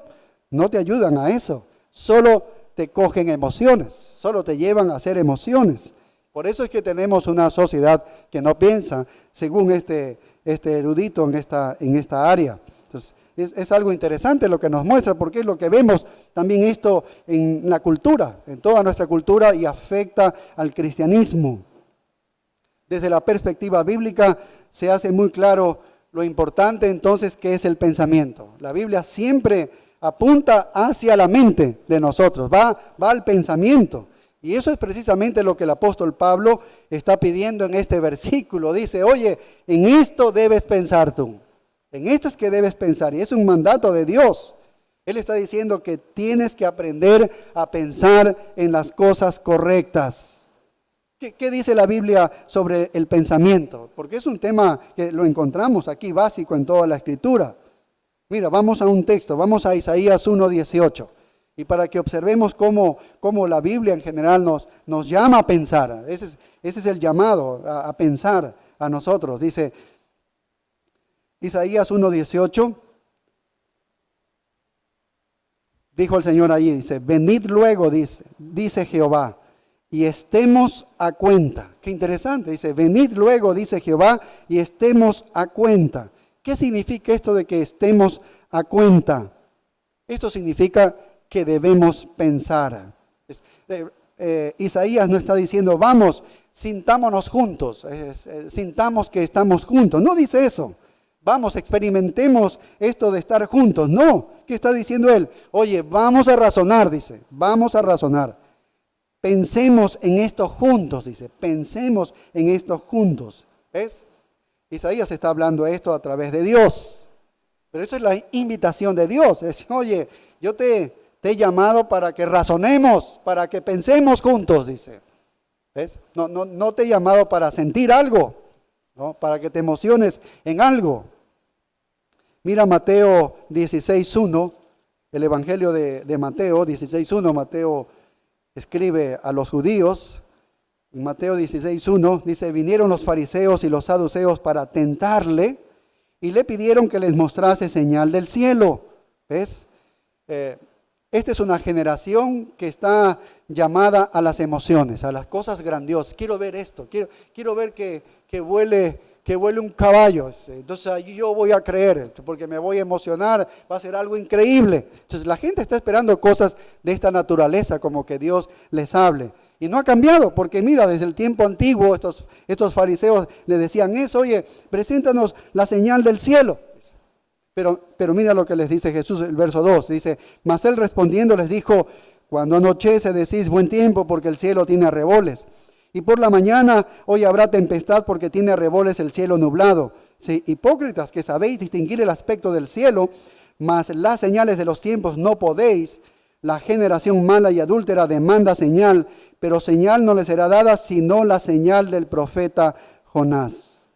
no te ayudan a eso. Solo te cogen emociones, solo te llevan a hacer emociones. Por eso es que tenemos una sociedad que no piensa, según este erudito en esta área. Entonces, es algo interesante lo que nos muestra, porque es lo que vemos también esto en la cultura, en toda nuestra cultura, y afecta al cristianismo. Desde la perspectiva bíblica se hace muy claro lo importante entonces que es el pensamiento. La Biblia siempre apunta hacia la mente de nosotros, va al pensamiento. Y eso es precisamente lo que el apóstol Pablo está pidiendo en este versículo. Dice, oye, en esto debes pensar tú. En esto es que debes pensar. Y es un mandato de Dios. Él está diciendo que tienes que aprender a pensar en las cosas correctas. ¿Qué dice la Biblia sobre el pensamiento? Porque es un tema que lo encontramos aquí básico en toda la Escritura. Mira, vamos a un texto, vamos a Isaías 1:18. Y para que observemos cómo la Biblia en general nos llama a pensar. Ese es el llamado a pensar a nosotros. Dice Isaías 1:18. Dijo el Señor allí, dice, venid luego, dice Jehová, y estemos a cuenta. Qué interesante, dice, venid luego, dice Jehová, y estemos a cuenta. ¿Qué significa esto de que estemos a cuenta? Esto significa que debemos pensar. Isaías no está diciendo, vamos, sintámonos juntos, sintamos que estamos juntos. No dice eso. Vamos, experimentemos esto de estar juntos. No, ¿qué está diciendo él? Oye, vamos a razonar, dice, vamos a razonar. Pensemos en esto juntos, dice, pensemos en esto juntos. ¿Ves? Isaías está hablando esto a través de Dios. Pero eso es la invitación de Dios. Es, oye, yo te he llamado para que razonemos, para que pensemos juntos, dice. ¿Ves? No te he llamado para sentir algo, ¿no? Para que te emociones en algo. Mira Mateo 16:1, el Evangelio de Mateo 16:1. Mateo escribe a los judíos. En Mateo 16:1 dice, vinieron los fariseos y los saduceos para tentarle y le pidieron que les mostrase señal del cielo. ¿Ves? Esta es una generación que está llamada a las emociones, a las cosas grandiosas. Quiero ver esto, quiero ver que vuele un caballo. Entonces allí yo voy a creer, porque me voy a emocionar, va a ser algo increíble. Entonces la gente está esperando cosas de esta naturaleza, como que Dios les hable. Y no ha cambiado, porque mira, desde el tiempo antiguo estos fariseos le decían eso, oye, preséntanos la señal del cielo. Pero mira lo que les dice Jesús, el verso 2, dice, mas él respondiendo les dijo, cuando anochece decís buen tiempo porque el cielo tiene arreboles, y por la mañana hoy habrá tempestad porque tiene arreboles el cielo nublado. Sí, hipócritas que sabéis distinguir el aspecto del cielo, mas las señales de los tiempos no podéis. La generación mala y adúltera demanda señal, pero señal no le será dada sino la señal del profeta Jonás.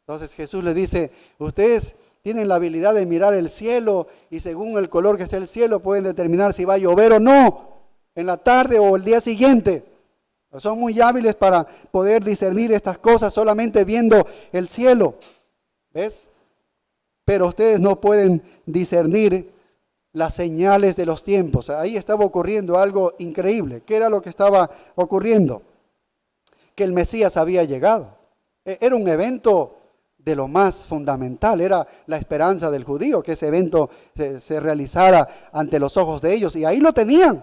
Entonces Jesús le dice, ustedes tienen la habilidad de mirar el cielo y según el color que esté el cielo pueden determinar si va a llover o no en la tarde o el día siguiente. Son muy hábiles para poder discernir estas cosas solamente viendo el cielo. ¿Ves? Pero ustedes no pueden discernir las señales de los tiempos. Ahí estaba ocurriendo algo increíble. ¿Qué era lo que estaba ocurriendo? Que el Mesías había llegado. Era un evento de lo más fundamental, era la esperanza del judío, que ese evento se realizara ante los ojos de ellos, y ahí lo tenían,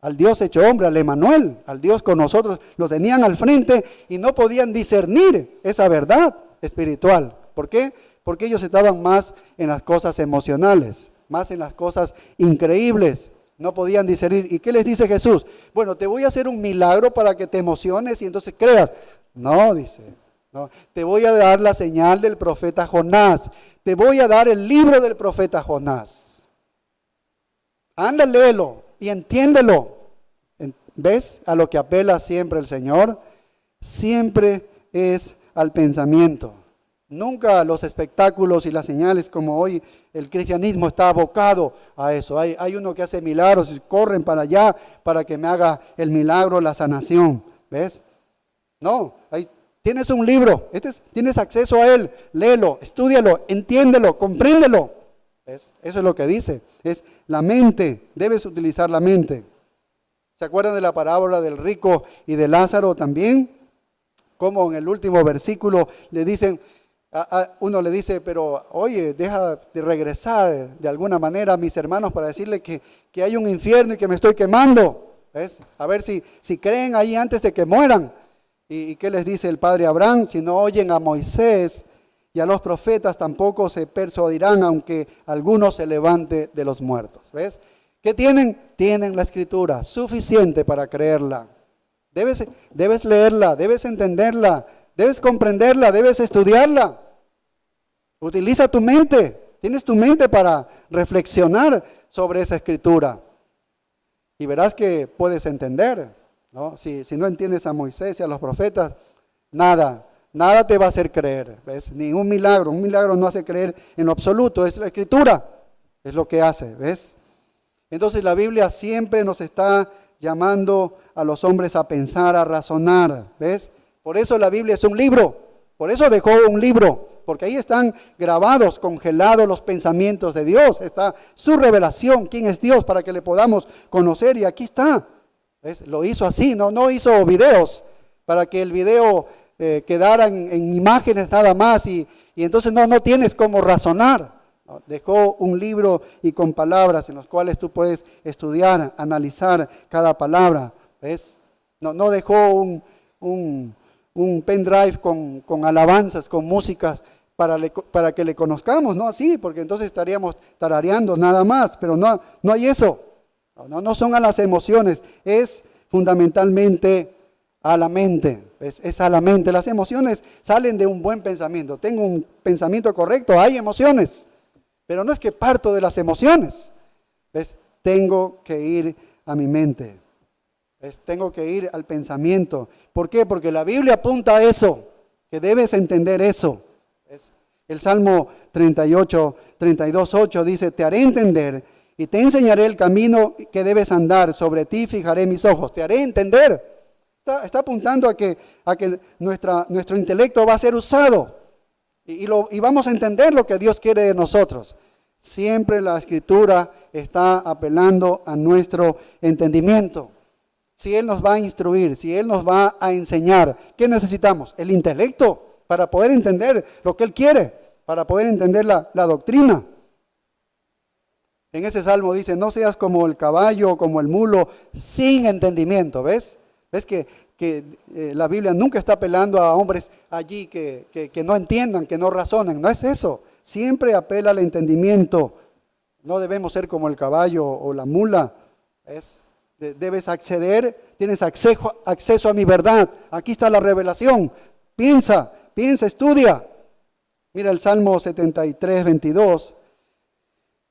al Dios hecho hombre, al Emanuel, al Dios con nosotros, lo tenían al frente y no podían discernir esa verdad espiritual. ¿Por qué? Porque ellos estaban más en las cosas emocionales, más en las cosas increíbles, no podían discernir. ¿Y qué les dice Jesús? Bueno, te voy a hacer un milagro para que te emociones y entonces creas. No, dice. No, te voy a dar la señal del profeta Jonás. Te voy a dar el libro del profeta Jonás. Anda, léelo y entiéndelo. ¿Ves a lo que apela siempre el Señor? Siempre es al pensamiento. Nunca los espectáculos y las señales como hoy el cristianismo está abocado a eso. Hay uno que hace milagros y corren para allá para que me haga el milagro, la sanación. ¿Ves? No, tienes un libro, tienes acceso a él, léelo, estúdialo, entiéndelo, compréndelo. ¿Ves? Eso es lo que dice, es la mente, debes utilizar la mente. ¿Se acuerdan de la parábola del rico y de Lázaro también? Como en el último versículo le dicen, uno le dice, pero oye, deja de regresar de alguna manera a mis hermanos para decirle que hay un infierno y que me estoy quemando. ¿Ves? A ver si creen ahí antes de que mueran. ¿Y qué les dice el padre Abraham? Si no oyen a Moisés y a los profetas, tampoco se persuadirán, aunque alguno se levante de los muertos. ¿Ves? ¿Qué tienen? Tienen la escritura suficiente para creerla. Debes leerla, debes entenderla, debes comprenderla, debes estudiarla. Utiliza tu mente. Tienes tu mente para reflexionar sobre esa escritura. Y verás que puedes entender. ¿No? Si no entiendes a Moisés y a los profetas, nada te va a hacer creer. ¿Ves? Ni un milagro no hace creer en lo absoluto, es la escritura, es lo que hace. ¿Ves? Entonces la Biblia siempre nos está llamando a los hombres a pensar, a razonar. ¿Ves? Por eso la Biblia es un libro, por eso dejó un libro, porque ahí están grabados, congelados los pensamientos de Dios, está su revelación, quién es Dios, para que le podamos conocer, y aquí está. ¿Ves? Lo hizo así, no hizo videos para que el video quedara en imágenes nada más y entonces no tienes cómo razonar. Dejó un libro y con palabras en los cuales tú puedes estudiar, analizar cada palabra. ¿Ves? No dejó un pendrive con alabanzas, con músicas para que le conozcamos, no así, porque entonces estaríamos tarareando nada más, pero no hay eso. No son a las emociones, es fundamentalmente a la mente. Es a la mente. Las emociones salen de un buen pensamiento. Tengo un pensamiento correcto, hay emociones, pero no es que parto de las emociones. ¿Ves? Tengo que ir a mi mente. Tengo que ir al pensamiento. ¿Por qué? Porque la Biblia apunta a eso, que debes entender eso. El Salmo 32:8 dice, te haré entender y te enseñaré el camino que debes andar, sobre ti fijaré mis ojos. Te haré entender. Está apuntando a que nuestro intelecto va a ser usado y vamos a entender lo que Dios quiere de nosotros. Siempre la Escritura está apelando a nuestro entendimiento. Si Él nos va a instruir, si Él nos va a enseñar, ¿qué necesitamos? El intelecto para poder entender lo que Él quiere, para poder entender la doctrina. En ese salmo dice, no seas como el caballo o como el mulo sin entendimiento, ¿ves? ¿Ves que la Biblia nunca está apelando a hombres allí que no entiendan, que no razonen? No es eso. Siempre apela al entendimiento. No debemos ser como el caballo o la mula. Debes acceder, tienes acceso a mi verdad. Aquí está la revelación. Piensa, estudia. Mira el Salmo 73:22.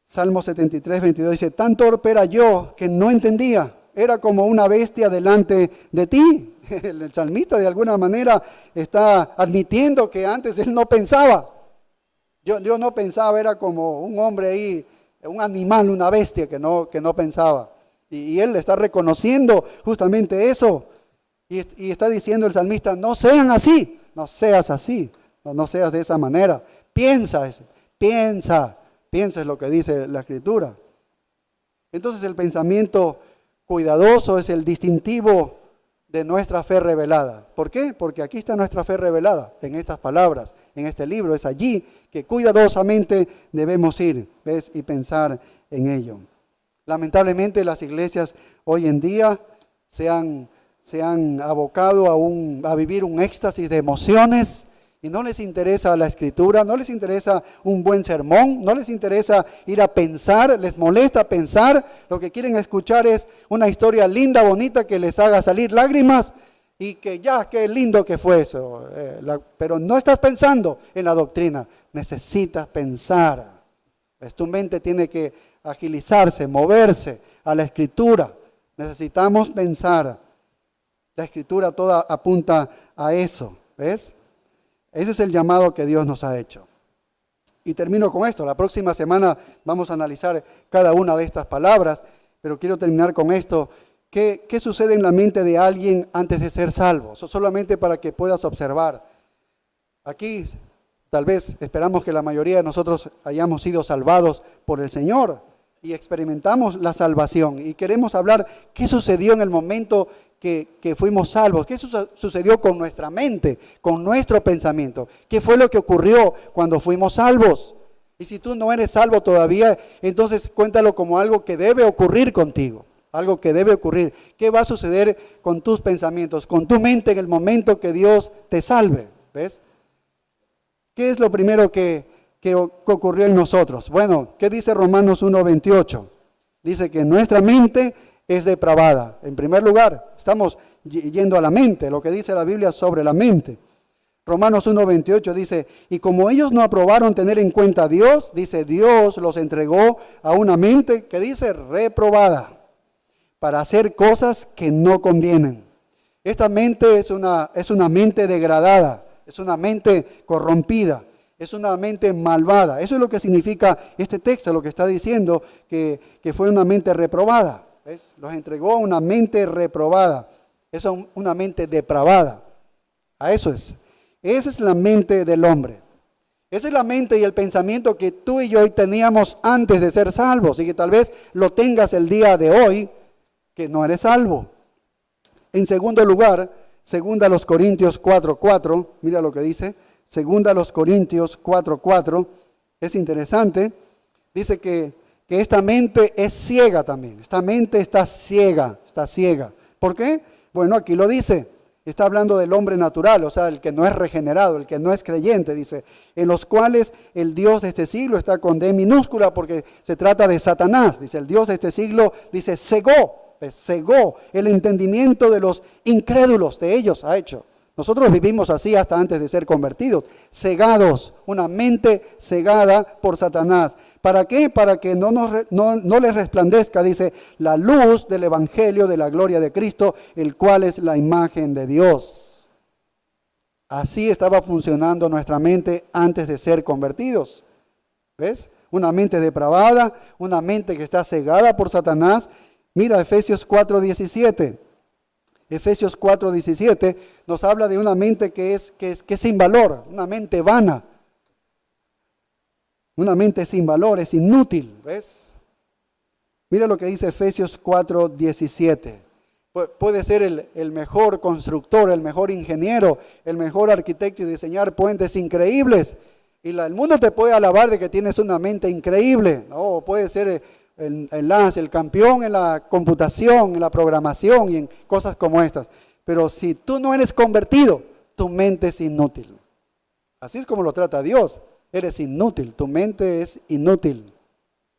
Salmo 73:22 dice, tan torpe era yo que no entendía. Era como una bestia delante de ti. El salmista de alguna manera está admitiendo que antes él no pensaba. Yo no pensaba, era como un hombre ahí, un animal, una bestia que no pensaba. Y él está reconociendo justamente eso. Y está diciendo el salmista, no sean así, no seas así, no seas de esa manera. Piensa es lo que dice la Escritura. Entonces el pensamiento cuidadoso es el distintivo de nuestra fe revelada. ¿Por qué? Porque aquí está nuestra fe revelada, en estas palabras, en este libro. Es allí que cuidadosamente debemos ir, ¿ves? Y pensar en ello. Lamentablemente las iglesias hoy en día se han abocado a vivir un éxtasis de emociones y no les interesa la Escritura, no les interesa un buen sermón, no les interesa ir a pensar, les molesta pensar. Lo que quieren escuchar es una historia linda, bonita, que les haga salir lágrimas y que ya, qué lindo que fue eso. Pero no estás pensando en la doctrina, necesitas pensar. Pues tu mente tiene que agilizarse, moverse a la Escritura. Necesitamos pensar. La Escritura toda apunta a eso, ¿ves? Ese es el llamado que Dios nos ha hecho. Y termino con esto. La próxima semana vamos a analizar cada una de estas palabras, pero quiero terminar con esto. ¿Qué sucede en la mente de alguien antes de ser salvo? Eso solamente para que puedas observar. Aquí, tal vez, esperamos que la mayoría de nosotros hayamos sido salvados por el Señor y experimentamos la salvación. Y queremos hablar qué sucedió en el momento que fuimos salvos. ¿Qué sucedió con nuestra mente, con nuestro pensamiento? ¿Qué fue lo que ocurrió cuando fuimos salvos? Y si tú no eres salvo todavía, entonces cuéntalo como algo que debe ocurrir contigo. Algo que debe ocurrir. ¿Qué va a suceder con tus pensamientos, con tu mente en el momento que Dios te salve? ¿Ves? ¿Qué es lo primero que ocurrió en nosotros? Bueno, ¿qué dice Romanos 1:28? Dice que nuestra mente es depravada. En primer lugar, estamos yendo a la mente, lo que dice la Biblia sobre la mente. Romanos 1:28 dice, y como ellos no aprobaron tener en cuenta a Dios, dice, Dios los entregó a una mente que dice reprobada, para hacer cosas que no convienen. Esta mente es una mente degradada, es una mente corrompida, es una mente malvada. Eso es lo que significa este texto, lo que está diciendo, que fue una mente reprobada. ¿Ves? Los entregó a una mente reprobada. Es una mente depravada. A eso es. Esa es la mente del hombre. Esa es la mente y el pensamiento que tú y yo teníamos antes de ser salvos y que tal vez lo tengas el día de hoy, que no eres salvo. En segundo lugar, 2 Corintios 4:4, mira lo que dice, 2 Corintios 4:4, es interesante. Dice que esta mente es ciega también. Esta mente está ciega, está ciega. ¿Por qué? Bueno, aquí lo dice. Está hablando del hombre natural, o sea, el que no es regenerado, el que no es creyente, dice, en los cuales el Dios de este siglo está con D minúscula porque se trata de Satanás. Dice, el Dios de este siglo, dice, cegó el entendimiento de los incrédulos, de ellos ha hecho. Nosotros vivimos así hasta antes de ser convertidos, cegados, una mente cegada por Satanás. ¿Para qué? Para que no les resplandezca, dice, la luz del evangelio de la gloria de Cristo, el cual es la imagen de Dios. Así estaba funcionando nuestra mente antes de ser convertidos. ¿Ves? Una mente depravada, una mente que está cegada por Satanás. Mira Efesios 4:17. Efesios 4:17 nos habla de una mente que es sin valor, una mente vana. Una mente sin valor, es inútil, ¿ves? Mira lo que dice Efesios 4:17. Puede ser el mejor constructor, el mejor ingeniero, el mejor arquitecto y diseñar puentes increíbles. Y el mundo te puede alabar de que tienes una mente increíble, ¿no? Puede ser el campeón en la computación, en la programación y en cosas como estas. Pero si tú no eres convertido, tu mente es inútil. Así es como lo trata Dios. Eres inútil, tu mente es inútil,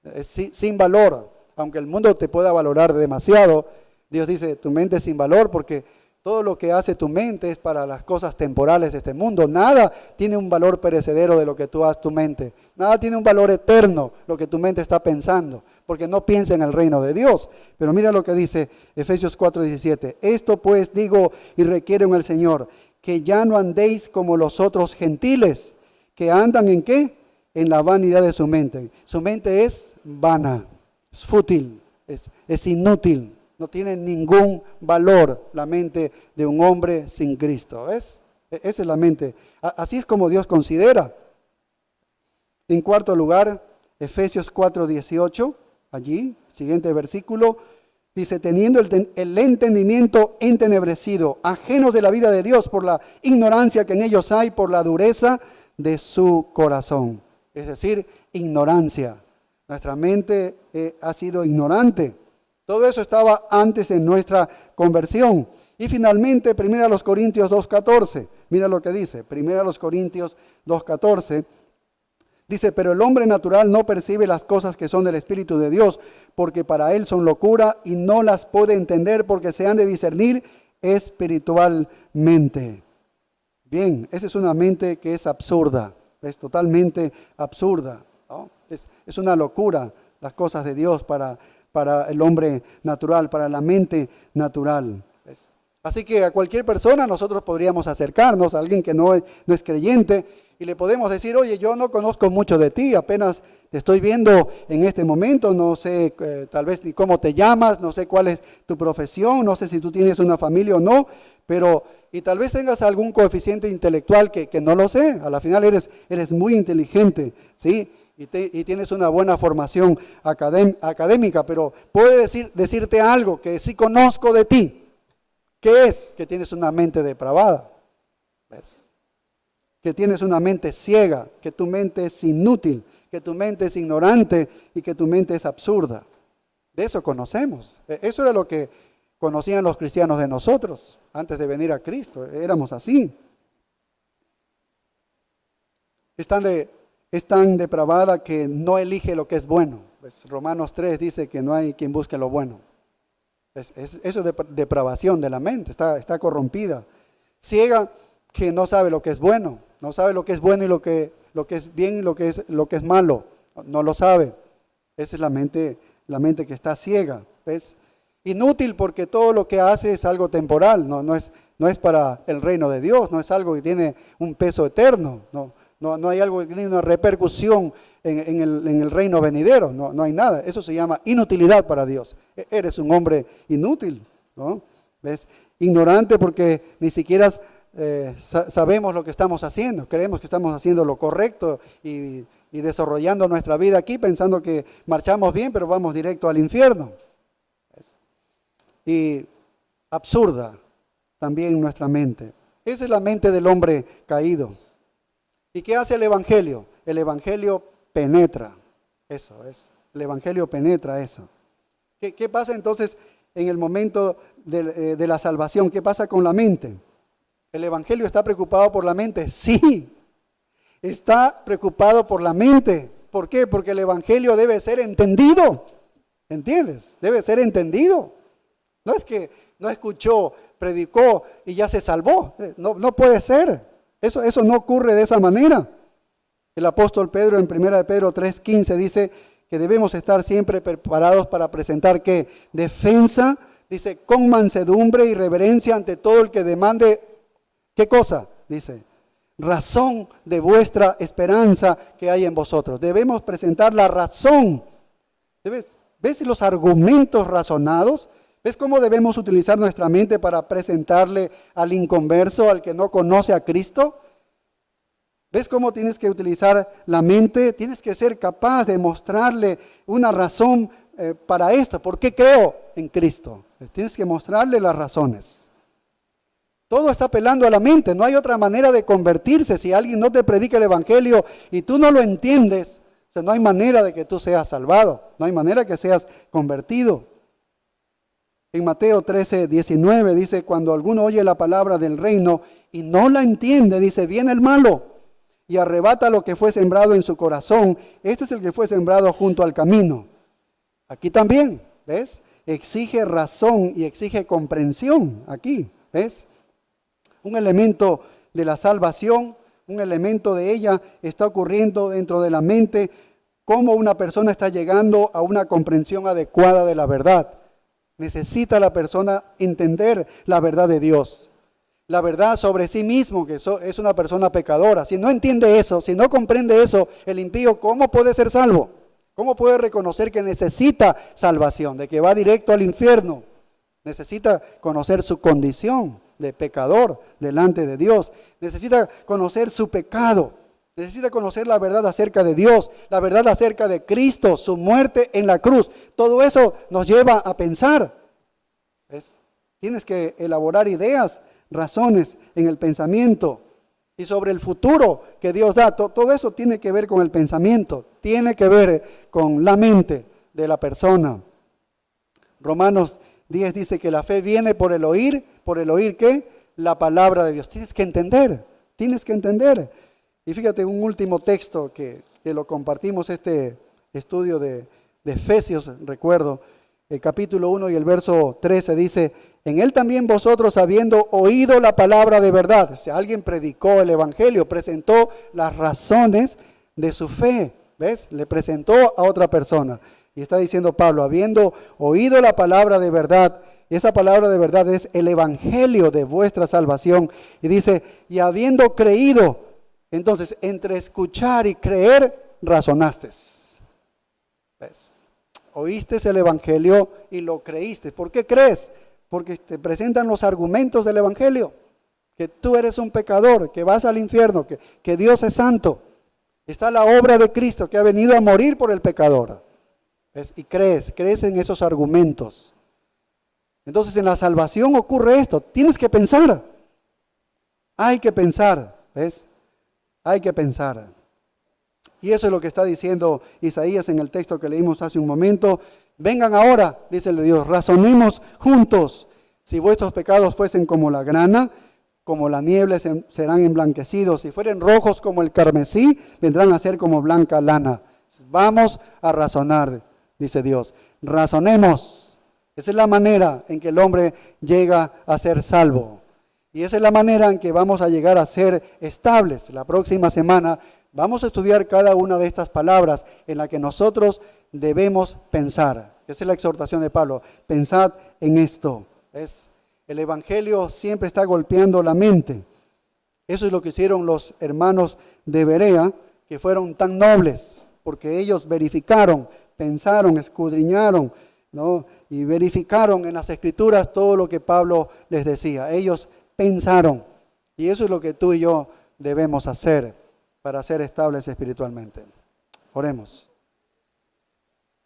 es sin valor. Aunque el mundo te pueda valorar demasiado, Dios dice, tu mente es sin valor porque todo lo que hace tu mente es para las cosas temporales de este mundo. Nada tiene un valor perecedero de lo que tú haces tu mente. Nada tiene un valor eterno lo que tu mente está pensando, porque no piensa en el reino de Dios. Pero mira lo que dice Efesios 4:17. Esto pues digo y requiero en el Señor, que ya no andéis como los otros gentiles, que andan ¿en qué? En la vanidad de su mente. Su mente es vana, es fútil, es inútil. No tiene ningún valor la mente de un hombre sin Cristo. ¿Ves? Esa es la mente. Así es como Dios considera. En cuarto lugar, Efesios 4:18, allí, siguiente versículo, dice, teniendo el entendimiento entenebrecido, ajenos de la vida de Dios por la ignorancia que en ellos hay, por la dureza de su corazón. Es decir, ignorancia. Nuestra mente ha sido ignorante. Todo eso estaba antes en nuestra conversión. Y finalmente, 1 Corintios 2:14. Mira lo que dice. 1 Corintios 2:14. Dice, pero el hombre natural no percibe las cosas que son del Espíritu de Dios, porque para él son locura y no las puede entender porque se han de discernir espiritualmente. Bien, esa es una mente que es absurda, es totalmente absurda, ¿no? Es una locura las cosas de Dios para el hombre natural, para la mente natural. ¿Ves? Así que a cualquier persona nosotros podríamos acercarnos, a alguien que no es creyente, y le podemos decir, oye, yo no conozco mucho de ti, apenas te estoy viendo en este momento, no sé tal vez ni cómo te llamas, no sé cuál es tu profesión, no sé si tú tienes una familia o no, pero, y tal vez tengas algún coeficiente intelectual que no lo sé, a la final eres muy inteligente, ¿sí? Y tienes una buena formación académica, pero puedo decirte algo que sí conozco de ti. ¿Qué es? Que tienes una mente depravada, ¿ves? Que tienes una mente ciega, que tu mente es inútil, que tu mente es ignorante y que tu mente es absurda. De eso conocemos. Eso era lo que conocían los cristianos de nosotros antes de venir a Cristo. Éramos así. Es tan depravada que no elige lo que es bueno. Pues Romanos 3 dice que no hay quien busque lo bueno. Eso es depravación de la mente, está corrompida. Ciega que no sabe lo que es bueno, no sabe lo que es bueno y lo que es bien y lo que es malo, no lo sabe. Esa es la mente que está ciega. ¿Ves? Inútil porque todo lo que hace es algo temporal, no es para el reino de Dios, no es algo que tiene un peso eterno, no hay algo que tiene una repercusión en el reino venidero, no hay nada. Eso se llama inutilidad para Dios. Eres un hombre inútil, ¿no? ¿Ves? Ignorante porque ni siquiera sabemos lo que estamos haciendo, creemos que estamos haciendo lo correcto y desarrollando nuestra vida aquí pensando que marchamos bien, pero vamos directo al infierno. ¿Ves? Y absurda también nuestra mente. Esa es la mente del hombre caído. ¿Y qué hace el Evangelio? El Evangelio penetra. Eso es. El Evangelio penetra eso. ¿Qué pasa entonces en el momento de la salvación? ¿Qué pasa con la mente? ¿El Evangelio está preocupado por la mente? Sí, está preocupado por la mente. ¿Por qué? Porque el Evangelio debe ser entendido. ¿Entiendes? Debe ser entendido. No es que no escuchó, predicó y ya se salvó. No puede ser. Eso no ocurre de esa manera. El apóstol Pedro en 1 de Pedro 3:15 dice que debemos estar siempre preparados para presentar ¿qué? Defensa, dice, con mansedumbre y reverencia ante todo el que demande, ¿qué cosa? Dice, razón de vuestra esperanza que hay en vosotros. Debemos presentar la razón. ¿Ves los argumentos razonados? ¿Ves cómo debemos utilizar nuestra mente para presentarle al inconverso, al que no conoce a Cristo? ¿Ves cómo tienes que utilizar la mente? Tienes que ser capaz de mostrarle una razón para esto. ¿Por qué creo en Cristo? Tienes que mostrarle las razones. Todo está apelando a la mente. No hay otra manera de convertirse. Si alguien no te predica el Evangelio y tú no lo entiendes, o sea, no hay manera de que tú seas salvado. No hay manera que seas convertido. En Mateo 13:19 dice, cuando alguno oye la palabra del reino y no la entiende, dice, viene el malo y arrebata lo que fue sembrado en su corazón. Este es el que fue sembrado junto al camino. Aquí también, ¿ves? Exige razón y exige comprensión. Aquí, ¿ves? Un elemento de la salvación, un elemento de ella está ocurriendo dentro de la mente, cómo una persona está llegando a una comprensión adecuada de la verdad. Necesita la persona entender la verdad de Dios. La verdad sobre sí mismo, que es una persona pecadora. Si no entiende eso, si no comprende eso, el impío, ¿cómo puede ser salvo? ¿Cómo puede reconocer que necesita salvación, de que va directo al infierno? Necesita conocer su condición de pecador delante de Dios. Necesita conocer su pecado. Necesita conocer la verdad acerca de Dios, la verdad acerca de Cristo, su muerte en la cruz. Todo eso nos lleva a pensar. ¿Ves? Tienes que elaborar ideas, razones en el pensamiento y sobre el futuro que Dios da. Todo eso tiene que ver con el pensamiento, tiene que ver con la mente de la persona. Romanos 10 dice que la fe viene por el oír ¿qué? La palabra de Dios. Tienes que entender. Y fíjate un último texto que lo compartimos, este estudio de Efesios, recuerdo, el capítulo 1 y el verso 13 dice, en él también vosotros habiendo oído la palabra de verdad. Si alguien predicó el evangelio, presentó las razones de su fe, ¿ves? Le presentó a otra persona. Y está diciendo Pablo, habiendo oído la palabra de verdad, y esa palabra de verdad es el evangelio de vuestra salvación. Y dice, y habiendo creído, entonces entre escuchar y creer, razonaste. ¿Ves? Oíste el evangelio y lo creíste. ¿Por qué crees? Porque te presentan los argumentos del evangelio. Que tú eres un pecador, que vas al infierno, que Dios es santo. Está la obra de Cristo que ha venido a morir por el pecador. ¿Ves? Y crees en esos argumentos. Entonces en la salvación ocurre esto. Tienes que pensar. Hay que pensar. ¿Ves? Hay que pensar. Y eso es lo que está diciendo Isaías en el texto que leímos hace un momento. Vengan ahora, dice el Dios, razonemos juntos. Si vuestros pecados fuesen como la grana, como la niebla serán emblanquecidos. Si fueren rojos como el carmesí, vendrán a ser como blanca lana. Vamos a razonar, dice Dios. Razonemos. Esa es la manera en que el hombre llega a ser salvo. Y esa es la manera en que vamos a llegar a ser estables. La próxima semana vamos a estudiar cada una de estas palabras en la que nosotros debemos pensar. Esa es la exhortación de Pablo. Pensad en esto. El evangelio siempre está golpeando la mente. Eso es lo que hicieron los hermanos de Berea, que fueron tan nobles, porque ellos verificaron, pensaron, escudriñaron, ¿no? Y verificaron en las escrituras todo lo que Pablo les decía. Ellos pensaron. Y eso es lo que tú y yo debemos hacer para ser estables espiritualmente. Oremos.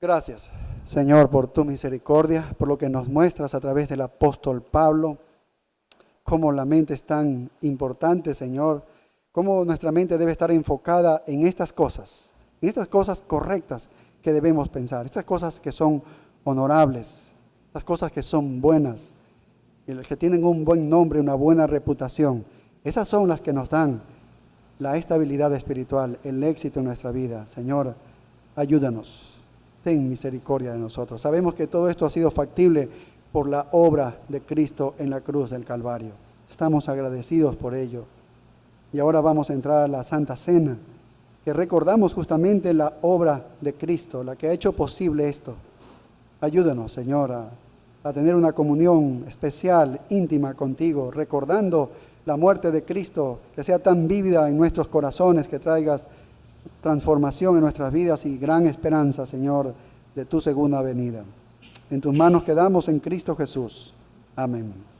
Gracias, Señor, por tu misericordia, por lo que nos muestras a través del apóstol Pablo, cómo la mente es tan importante, Señor, cómo nuestra mente debe estar enfocada en estas cosas correctas que debemos pensar, estas cosas que son honorables, estas cosas que son buenas, y las que tienen un buen nombre, una buena reputación. Esas son las que nos dan la estabilidad espiritual, el éxito en nuestra vida. Señor, ayúdanos, ten misericordia de nosotros. Sabemos que todo esto ha sido factible por la obra de Cristo en la cruz del Calvario. Estamos agradecidos por ello. Y ahora vamos a entrar a la Santa Cena, que recordamos justamente la obra de Cristo, la que ha hecho posible esto. Ayúdanos, Señor, a tener una comunión especial, íntima contigo, recordando la muerte de Cristo, que sea tan vívida en nuestros corazones, que traigas transformación en nuestras vidas y gran esperanza, Señor, de tu segunda venida. En tus manos quedamos en Cristo Jesús. Amén.